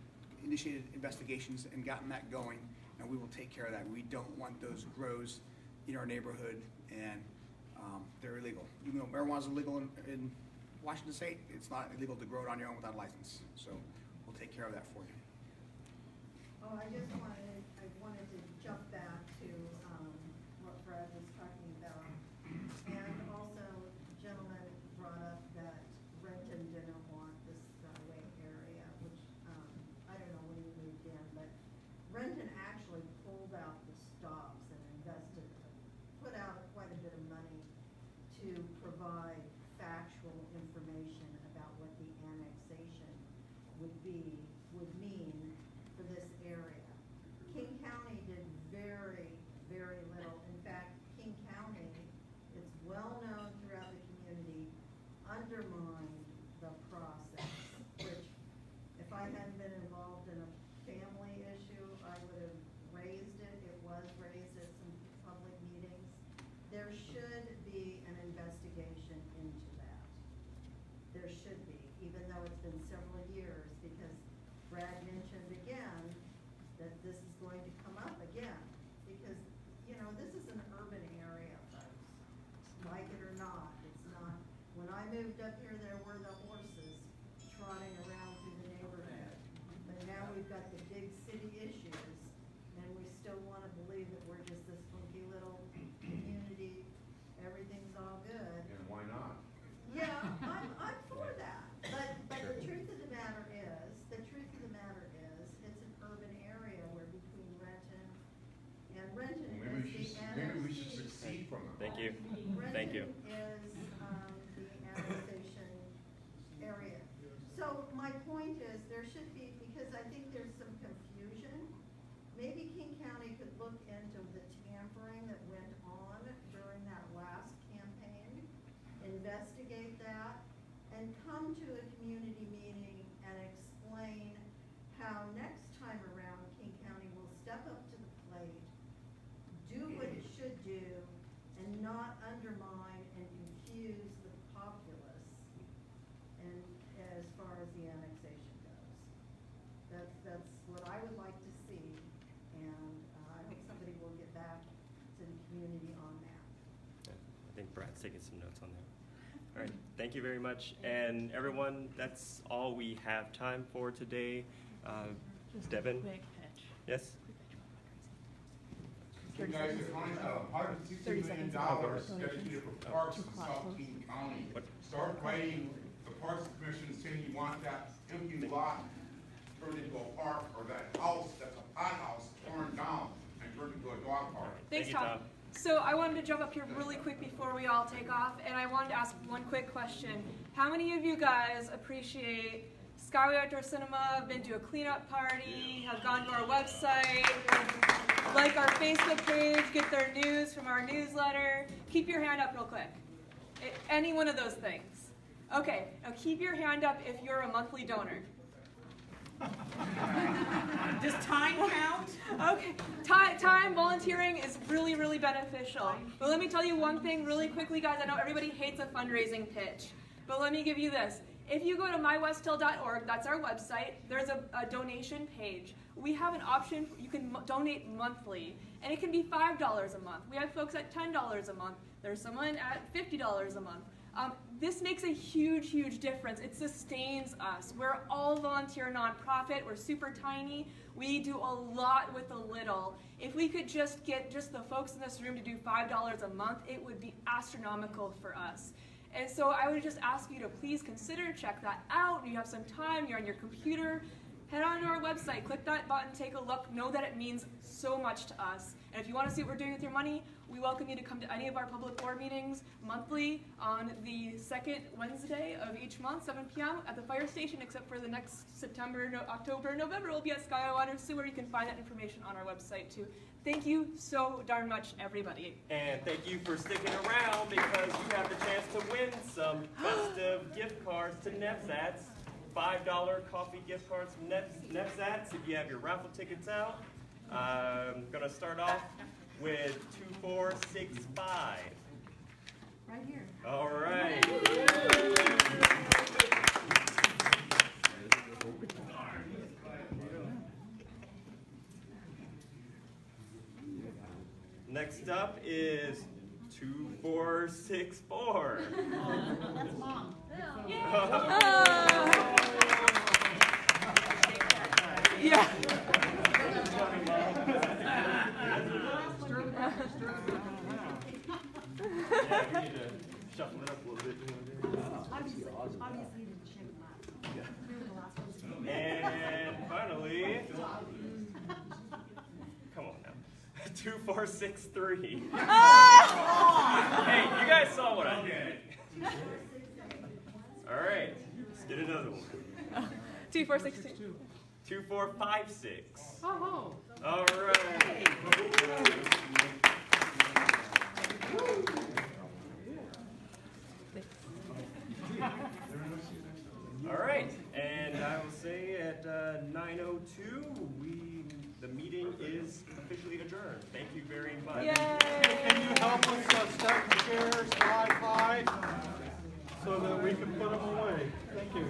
initiated investigations and gotten that going, and we will take care of that. We don't want those grows in our neighborhood, and they're illegal. Even though marijuana's illegal in Washington State, it's not illegal to grow it on your own without a license. So we'll take care of that for you. Oh, I wanted to jump back to, what Brad was talking about. And also, the gentleman brought up that Renton didn't want the Skyway area, which, I don't know when you moved in, but Renton actually pulled out the stops and put out quite a bit of money to provide factual information about what the annexation would mean for this area. King County did very, very little. In fact, King County, it's well known throughout the community, undermined the process, which if I hadn't been involved in a family issue, I would have raised it. It was raised at some public meetings. There should be an investigation into that. There should be, even though it's been several years, because Brad mentioned again that this is going to come up again, because, you know, this is an urban area, folks. Like it or not, it's not. When I moved up here, there were the horses trotting around through the neighborhood. But now we've got the big city issues, and we still want to believe that we're just this funky little community, everything's all good. And why not? Yeah, I'm for that, but the truth of the matter is, it's an urban area where between Renton and Renton Maybe is the maybe we should annexation. succeed from them. Thank you. Thank you. Renton is, the annexation area. So my point is, there should be, because I think there's some confusion, maybe King County could look into the tampering that went on during that last campaign, investigate that, and come to a community meeting and explain how next time around King County will step up to the plate, do what it should do, and not undermine and confuse the populace and as far as the annexation goes. That's what I would like to see, and I hope somebody will get back to the community on that. I think Brad's taking some notes on there. All right, thank you very much. And everyone, that's all we have time for today. Devin? Quick pitch. Yes? You guys, the county, $160 million dedicated for parks in South King County. Start writing the Parks Commission saying you want that empty lot turned into a park, or that house that's a pot house torn down and turned into a dog park. Thanks, Tom. So I wanted to jump up here really quick before we all take off, and I wanted to ask one quick question. How many of you guys appreciate Skyway Outdoor Cinema, been to a cleanup party, have gone to our website, like our Facebook page, get their news from our newsletter? Keep your hand up real quick. Any one of those things. Okay, now keep your hand up if you're a monthly donor. Does time count? Okay, time volunteering is really, really beneficial. But let me tell you one thing really quickly, guys. I know everybody hates a fundraising pitch, but let me give you this. If you go to mywesthill.org, that's our website, there's a donation page. We have an option, you can donate monthly, and it can be $5 a month. We have folks at $10 a month. There's someone at $50 a month. This makes a huge, huge difference. It sustains us. We're all volunteer nonprofit. We're super tiny. We do a lot with a little. If we could just get just the folks in this room to do $5 a month, it would be astronomical for us. And so I would just ask you to please consider, check that out. You have some time, you're on your computer, head on to our website, click that button, take a look, know that it means so much to us. And if you want to see what we're doing with your money, we welcome you to come to any of our public board meetings monthly on the second Wednesday of each month, 7 p.m. at the fire station, except for the next September, October, November, we'll be at Skyway Water Sewer. You can find that information on our website too. Thank you so darn much, everybody. And thank you for sticking around, because you have the chance to win some festive gift cards to Nevzats. $5 coffee gift cards from Nevzats if you have your raffle tickets out. I'm going to start off with 2465. Right here. All right. Next up is 2464. That's mom. Yeah. Yeah, we need to shuffle it up a little bit. Obviously, you didn't check them out. Remember the last one? And finally, come on now, 2463. Hey, you guys saw what I did. All right, let's get another one. 2462. 2456. Oh, All right. All right, and I will say at 9:02, the meeting is officially adjourned. Thank you very much. Can you help us stack the chairs high, so that we can put them away? Thank you.